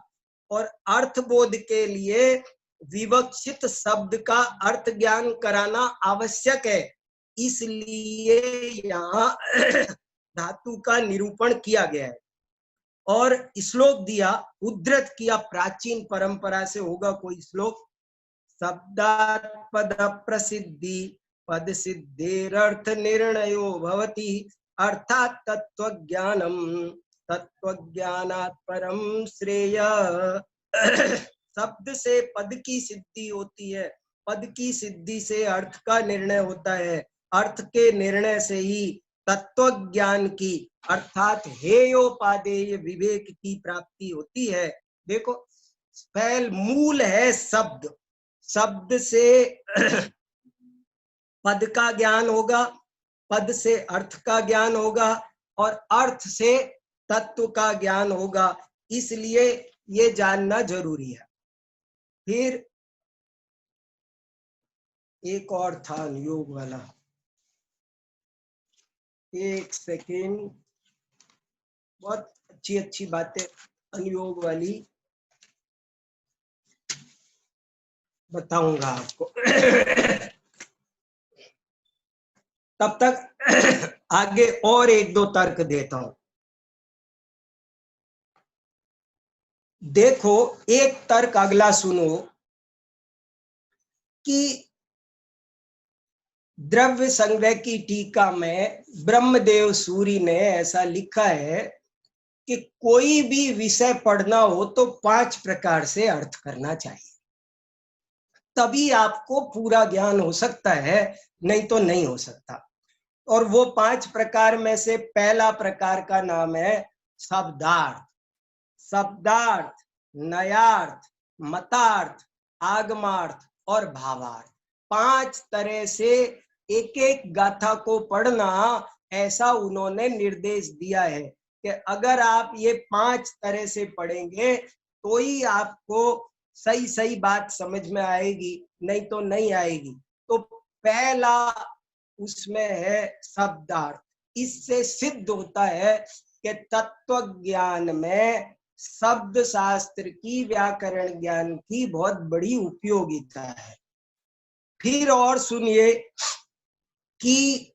और अर्थबोध के लिए विवक्षित शब्द का अर्थ ज्ञान कराना आवश्यक है। इसलिए यहाँ धातु का निरूपण किया गया है। और श्लोक दिया, उद्धृत किया, प्राचीन परंपरा से होगा कोई श्लोक। शब्दात् पद प्रसिद्धि पद सिद्धेरर्थ निर्णयो भवति, अर्थात तत्वज्ञानम तत्वज्ञानात् परम श्रेय। शब्द से पद की सिद्धि होती है, पद की सिद्धि से अर्थ का निर्णय होता है, अर्थ के निर्णय से ही तत्वज्ञान की अर्थात हेयोपादेय विवेक की प्राप्ति होती है। देखो पहल मूल है शब्द, शब्द से पद का ज्ञान होगा, पद से अर्थ का ज्ञान होगा, और अर्थ से तत्व का ज्ञान होगा, इसलिए ये जानना जरूरी है। फिर एक और था अनुयोग वाला, एक सेकेंड, बहुत अच्छी अच्छी बातें अनुयोग वाली बताऊंगा आपको। तब तक आगे और एक दो तर्क देता हूं। देखो एक तर्क अगला सुनो कि द्रव्य संग्रह की टीका में ब्रह्मदेव सूरी ने ऐसा लिखा है कि कोई भी विषय पढ़ना हो तो 5 प्रकार से अर्थ करना चाहिए, तभी आपको पूरा ज्ञान हो सकता है, नहीं तो नहीं हो सकता। और वो 5 प्रकार में से पहला प्रकार का नाम है शब्दार्थ। शब्दार्थ, नयार्थ, मतार्थ, आगमार्थ और भावार्थ, 5 तरह से एक एक गाथा को पढ़ना, ऐसा उन्होंने निर्देश दिया है कि अगर आप ये 5 तरह से पढ़ेंगे तो ही आपको सही सही बात समझ में आएगी, नहीं तो नहीं आएगी। तो पहला उसमें है शब्दार्थ। इससे सिद्ध होता है कि तत्व ज्ञान में शब्द शास्त्र की, व्याकरण ज्ञान की बहुत बड़ी उपयोगिता है। फिर और सुनिए कि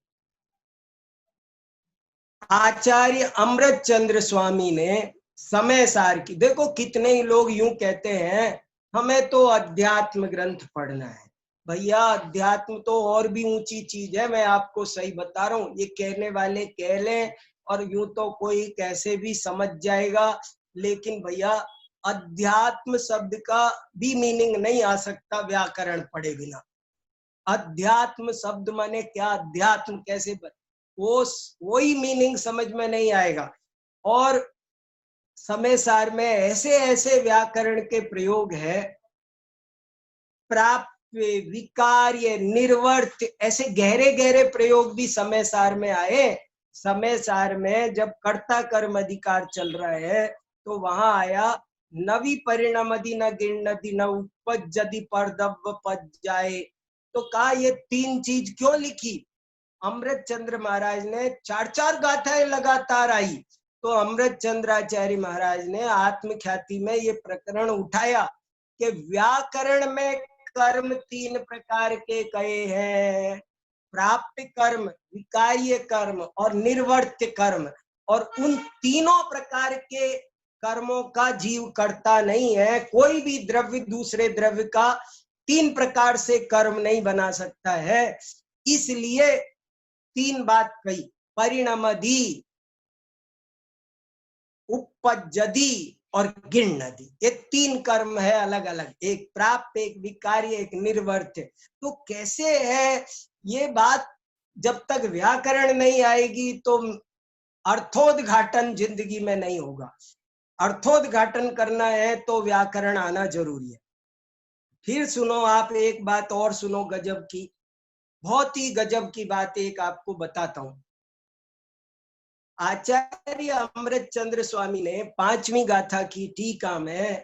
आचार्य अमृतचंद्र स्वामी ने समय सार की, देखो कितने ही लोग यूं कहते हैं हमें तो अध्यात्म ग्रंथ पढ़ना है। भैया अध्यात्म तो और भी ऊंची चीज है, मैं आपको सही बता रहा हूँ। ये कहने वाले कह लें और यूं तो कोई कैसे भी समझ जाएगा, लेकिन भैया अध्यात्म शब्द का भी मीनिंग नहीं आ सकता व्याकरण पढ़े बिना। अध्यात्म शब्द माने क्या, अध्यात्म कैसे, वही मीनिंग समझ में नहीं आएगा। और समय सार में ऐसे ऐसे व्याकरण के प्रयोग है, प्राप्त, विकार्य, निर्वर्त, ऐसे गहरे गहरे प्रयोग भी समय सार में आए। समय सार में जब कर्ता कर्म अधिकार चल रहा है तो वहां आया नवी परिणमदि न गिणति न उपजति परदव्य पद जाए। तो कहा ये तीन चीज क्यों लिखी? अमृत चंद्र महाराज ने चार चार गाथाएं लगातार आई, तो अमृत चंद्राचार्य महाराज ने आत्मख्याति में ये प्रकरण उठाया कि व्याकरण में कर्म तीन प्रकार के कहे हैं, प्राप्त कर्म, विकार्य कर्म और निर्वर्त्य कर्म। और उन तीनों प्रकार के कर्मों का जीव करता नहीं है। कोई भी द्रव्य दूसरे द्रव्य का तीन प्रकार से कर्म नहीं बना सकता है। इसलिए तीन बात कही, परिणमदि, उपपज्जति और गिणति। ये तीन कर्म है अलग अलग, एक प्राप्त, एक विकार्य, एक निर्वर्त्य। तो कैसे है ये बात? जब तक व्याकरण नहीं आएगी तो अर्थोद्घाटन जिंदगी में नहीं होगा। अर्थोद्घाटन करना है तो व्याकरण आना जरूरी है। फिर सुनो आप, एक बात और सुनो गजब की, बहुत ही गजब की बात एक आपको बताता हूं। आचार्य अमृत चंद्र स्वामी ने पांचवी गाथा की टीका में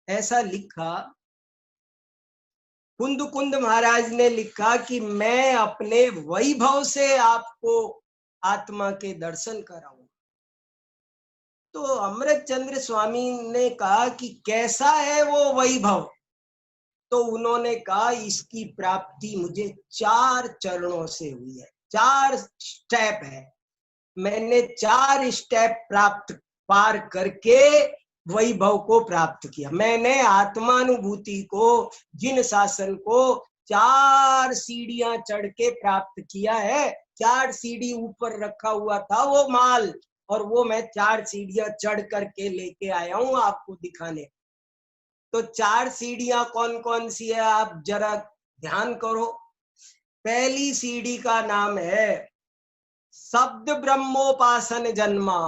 ऐसा लिखा, कुंद कुंद महाराज ने लिखा कि मैं अपने वैभव से आपको आत्मा के दर्शन कराऊंगा। तो अमृत चंद्र स्वामी ने कहा कि कैसा है वो वैभव? तो उन्होंने कहा इसकी प्राप्ति मुझे 4 चरणों से हुई है, 4 स्टेप है। मैंने 4 स्टेप पार करके वैभव को प्राप्त किया। मैंने आत्मानुभूति को, जिन शासन को 4 सीढ़ियां चढ़ के प्राप्त किया है। 4 सीढ़ी ऊपर रखा हुआ था वो माल, और वो मैं 4 सीढ़ियां चढ़ करके लेके आया हूं आपको दिखाने। तो 4 सीढ़ियां कौन कौन सी है आप जरा ध्यान करो। पहली सीढ़ी का नाम है शब्द ब्रह्मोपासन जन्मा।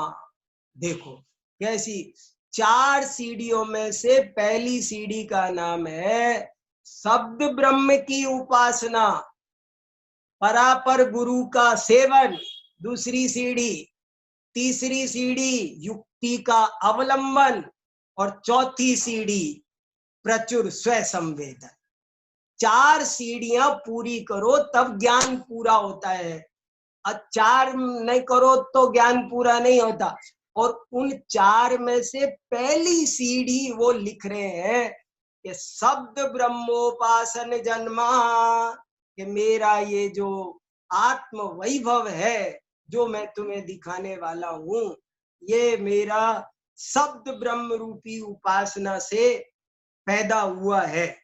देखो कैसी, 4 सीढ़ियों में से पहली सीढ़ी का नाम है शब्द ब्रह्म की उपासना, परापर गुरु का सेवन। दूसरी सीढ़ी, तीसरी सीढ़ी युक्ति का अवलंबन, और चौथी सीढ़ी प्रचुर स्व संवेदन। 4 सीढ़ियां पूरी करो तब ज्ञान पूरा होता है, 4 नहीं करो तो ज्ञान पूरा नहीं होता। और उन 4 में से पहली सीढ़ी वो लिख रहे हैं कि शब्द ब्रह्मोपासन जन्मा, कि मेरा ये जो आत्म वैभव है जो मैं तुम्हें दिखाने वाला हूं, ये मेरा शब्द ब्रह्म रूपी उपासना से पैदा हुआ है।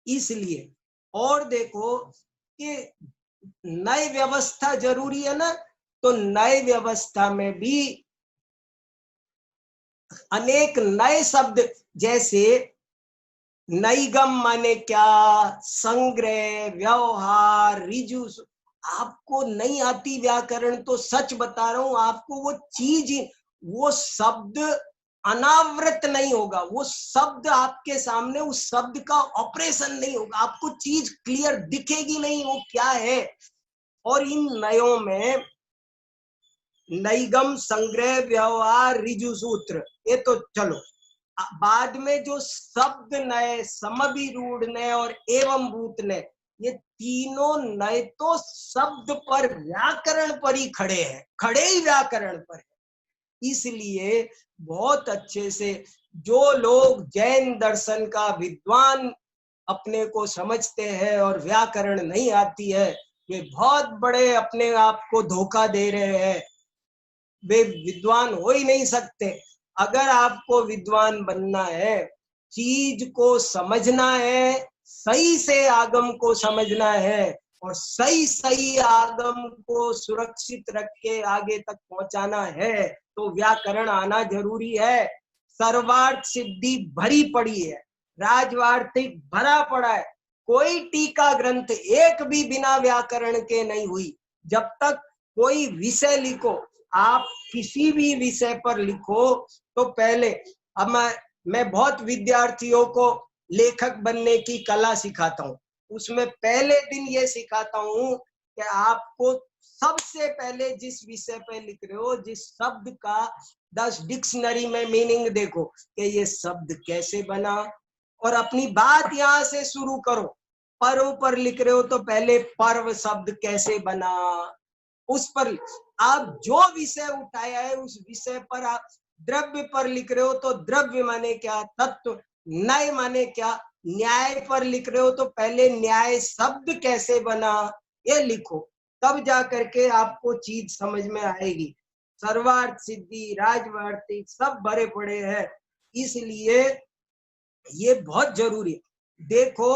इसलिए और देखो कि नई व्यवस्था जरूरी है ना, तो नई व्यवस्था में भी अनेक नए शब्द, जैसे नईगम माने क्या, संग्रह, व्यवहार, रिजु। आपको नहीं आती व्याकरण तो सच बता रहा हूं, आपको वो चीज, वो शब्द अनावृत नहीं होगा। वो शब्द आपके सामने, उस शब्द का ऑपरेशन नहीं होगा, आपको चीज क्लियर दिखेगी नहीं वो क्या है। और इन नयों में नईगम, संग्रह, व्यवहार, रिजु सूत्र, ये तो चलो। बाद में जो शब्द नए, समभिरूढ़ नए और एवं भूत नए, ये तीनों नए तो शब्द पर, व्याकरण पर ही खड़े हैं, खड़े ही व्याकरण पर है। इसलिए बहुत अच्छे से जो लोग जैन दर्शन का विद्वान अपने को समझते हैं और व्याकरण नहीं आती है, वे बहुत बड़े अपने आप को धोखा दे रहे हैं। वे विद्वान हो ही नहीं सकते। अगर आपको विद्वान बनना है, चीज को समझना है, सही से आगम को समझना है, और सही सही आगम को सुरक्षित रख के आगे तक पहुंचाना है, तो व्याकरण आना जरूरी है। सर्वार्थ सिद्धि भरी पड़ी है, राजवार्थिक भरा पड़ा है, कोई टीका ग्रंथ एक भी बिना व्याकरण के नहीं हुई। जब तक कोई विषय लिखो, आप किसी भी विषय पर लिखो, तो पहले, अब मैं बहुत विद्यार्थियों को लेखक बनने की कला सिखाता हूँ। उसमें पहले दिन ये सिखाता हूँ कि आपको सबसे पहले जिस विषय पे लिख रहे हो, जिस शब्द का 10 डिक्शनरी में मीनिंग देखो कि ये शब्द कैसे बना, और अपनी बात यहाँ से शुरू करो। पर्व पर लिख रहे हो तो पहले पर्व शब्द कैसे बना, उस पर आप जो विषय उठाया है उस विषय पर आप द्रव्य पर लिख रहे हो तो द्रव्य माने क्या, तत्व, न्याय माने क्या, न्याय पर लिख रहे हो तो पहले न्याय शब्द कैसे बना ये लिखो, तब जा करके आपको चीज समझ में आएगी। सर्वार्थ सिद्धि, राजवार्तिक सब भरे पड़े हैं, इसलिए ये बहुत जरूरी है। देखो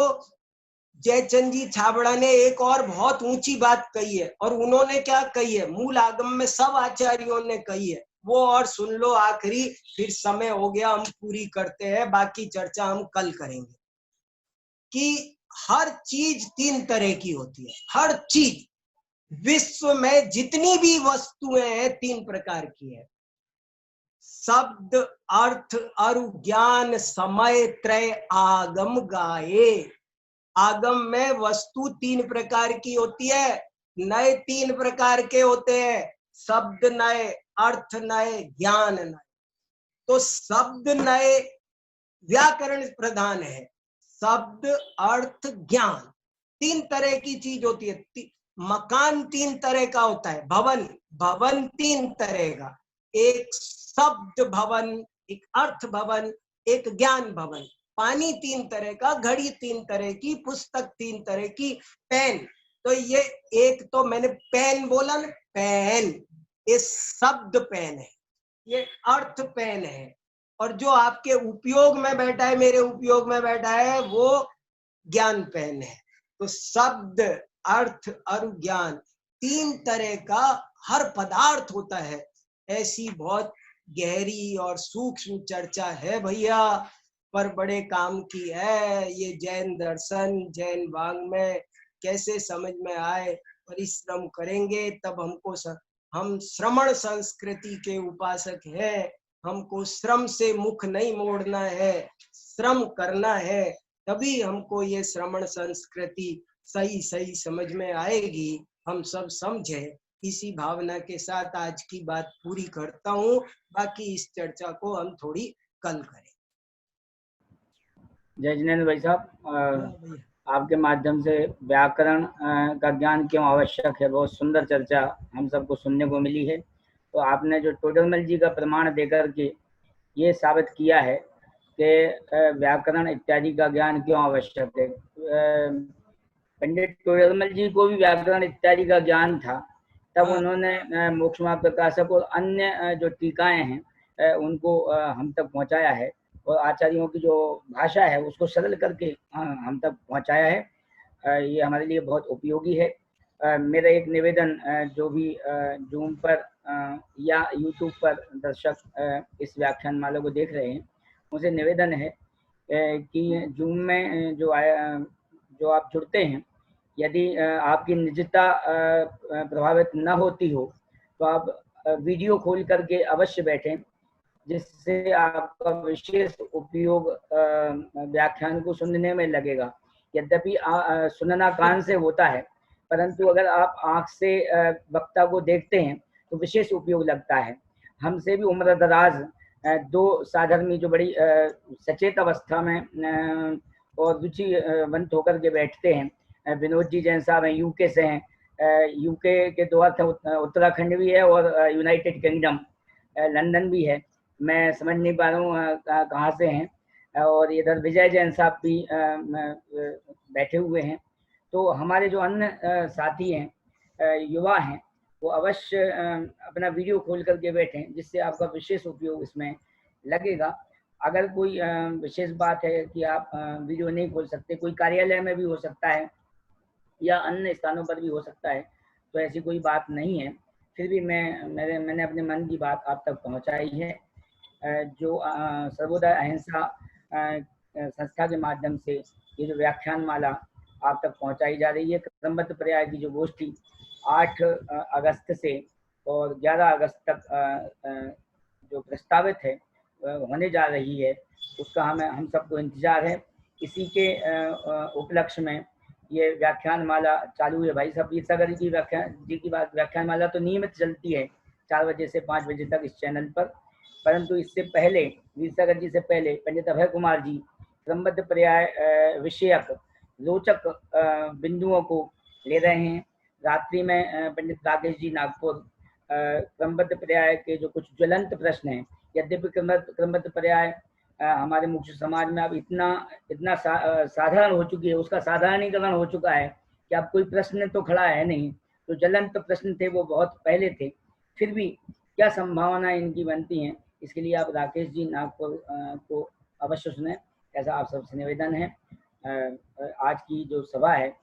जयचंद जी छाबड़ा ने एक और बहुत ऊंची बात कही है, और उन्होंने क्या कही है, मूल आगम में सब आचार्यों ने कही है, वो और सुन लो आखिरी, फिर समय हो गया हम पूरी करते हैं, बाकी चर्चा हम कल करेंगे। कि हर चीज 3 तरह की होती है, हर चीज विश्व में जितनी भी वस्तुएं हैं 3 प्रकार की है, शब्द, अर्थ और ज्ञान, समय त्रय आगम गाए। आगम में वस्तु 3 प्रकार की होती है, नए 3 प्रकार के होते हैं, शब्द नए, अर्थ नए, ज्ञान नए। तो शब्द नए व्याकरण प्रधान है, शब्द, अर्थ, ज्ञान 3 तरह की चीज होती है। मकान 3 तरह का होता है, भवन, भवन 3 तरह का, एक शब्द भवन, एक अर्थ भवन, एक ज्ञान भवन। पानी 3 तरह का, घड़ी 3 तरह की, पुस्तक 3 तरह की, पेन, तो ये एक तो मैंने पेन बोला ना, पेन ये शब्द पेन है, ये अर्थ पेन है, और जो आपके उपयोग में बैठा है, मेरे उपयोग में बैठा है, वो ज्ञान पेन है। तो शब्द, अर्थ और ज्ञान 3 तरह का हर पदार्थ होता है। ऐसी बहुत गहरी और सूक्ष्म चर्चा है भैया, पर बड़े काम की है। ये जैन दर्शन, जैन वाङ्मय कैसे समझ में आए, परिश्रम करेंगे तब हमको हम श्रमण संस्कृति के उपासक हैं, हमको श्रम से मुख नहीं मोड़ना है, श्रम करना है, तभी हमको ये श्रमण संस्कृति सही सही समझ में आएगी, हम सब समझे। इसी भावना के साथ आज की बात पूरी करता हूँ, बाकी इस चर्चा को हम थोड़ी कल करें। जय जिनेन्द्र भाई साहब, आपके माध्यम से व्याकरण का ज्ञान क्यों आवश्यक है, बहुत सुंदर चर्चा हम सबको सुनने को मिली है। तो आपने जो टोडरमल जी का प्रमाण देकर के ये साबित किया है कि व्याकरण इत्यादि का ज्ञान क्यों आवश्यक है। पंडित टोडरमल जी को भी व्याकरण इत्यादि का ज्ञान था, तब उन्होंने मोक्ष मार्ग प्रकाशक और अन्य जो टीकाएं हैं उनको हम तक पहुंचाया है, और आचार्यों की जो भाषा है उसको सरल करके हम तक पहुंचाया है। ये हमारे लिए बहुत उपयोगी है। मेरा एक निवेदन, जो भी जूम पर या यूट्यूब पर दर्शक इस व्याख्यान माला को देख रहे हैं, मुझे निवेदन है कि जूम में जो आप जुड़ते हैं, यदि आपकी निजता प्रभावित न होती हो तो आप वीडियो खोल करके अवश्य बैठें, जिससे आपका विशेष उपयोग व्याख्यान को सुनने में लगेगा। यद्यपि सुनना कान से होता है, परंतु अगर आप आंख से वक्ता को देखते हैं तो विशेष उपयोग लगता है। हमसे भी उम्र दराज 2 साधर्मी जो बड़ी सचेत अवस्था में और रुचिवंत होकर के बैठते हैं, विनोद जी जैन साहब हैं, यूके से हैं, यूके के 2 अर्थ उत्तराखंड भी है और यूनाइटेड किंगडम लंदन भी है, मैं समझ नहीं पा रहा हूँ कहाँ से हैं, और इधर विजय जैन साहब भी बैठे हुए हैं। तो हमारे जो अन्य साथी हैं, युवा हैं, वो अवश्य अपना वीडियो खोल करके बैठें, जिससे आपका विशेष उपयोग इसमें लगेगा। अगर कोई विशेष बात है कि आप वीडियो नहीं खोल सकते, कोई कार्यालय में भी हो सकता है या अन्य स्थानों पर भी हो सकता है, तो ऐसी कोई बात नहीं है, फिर भी मैंने अपने मन की बात आप तक पहुंचाई है। जो सर्वोदय अहिंसा संस्था के माध्यम से ये जो व्याख्यान माला आप तक पहुंचाई जा रही है, क्रमबद्ध पर्याय की जो गोष्ठी 8 अगस्त से और 11 अगस्त तक जो प्रस्तावित है होने जा रही है, उसका हम सबको इंतजार है। इसी के उपलक्ष्य में ये व्याख्यान माला चालू है भाई साहब। वीर सागर जी की बात व्याख्यान माला तो नियमित चलती है 4 बजे से 5 बजे तक इस चैनल पर, परंतु इससे पहले वीर सागर जी से पहले पंडित अभय कुमार जी क्रमबद्ध पर्याय विषयक रोचक बिंदुओं को ले रहे हैं। रात्रि में पंडित राकेश जी नागपुर क्रमबद्ध पर्याय के जो कुछ ज्वलंत प्रश्न हैं, यद्यपि क्रमबद्ध पर्याय हमारे मुख्य समाज में अब इतना साधारण हो चुकी है, उसका साधारणीकरण हो चुका है कि अब कोई प्रश्न तो खड़ा है नहीं। तो ज्वलंत प्रश्न थे वो बहुत पहले थे, फिर भी क्या संभावनाएं इनकी बनती हैं, इसके लिए आप राकेश जी नागपुर को अवश्य सुने, ऐसा आप सबसे निवेदन है। आज की जो सभा है,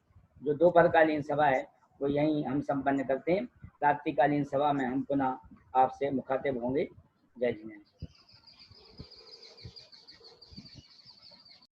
जो दोपहरकालीन सभा है, वो यहीं हम संपन्न करते हैं। रात्रिकालीन सभा में हम पुनः आपसे मुखातिब होंगे। जय जिनेन्द्र।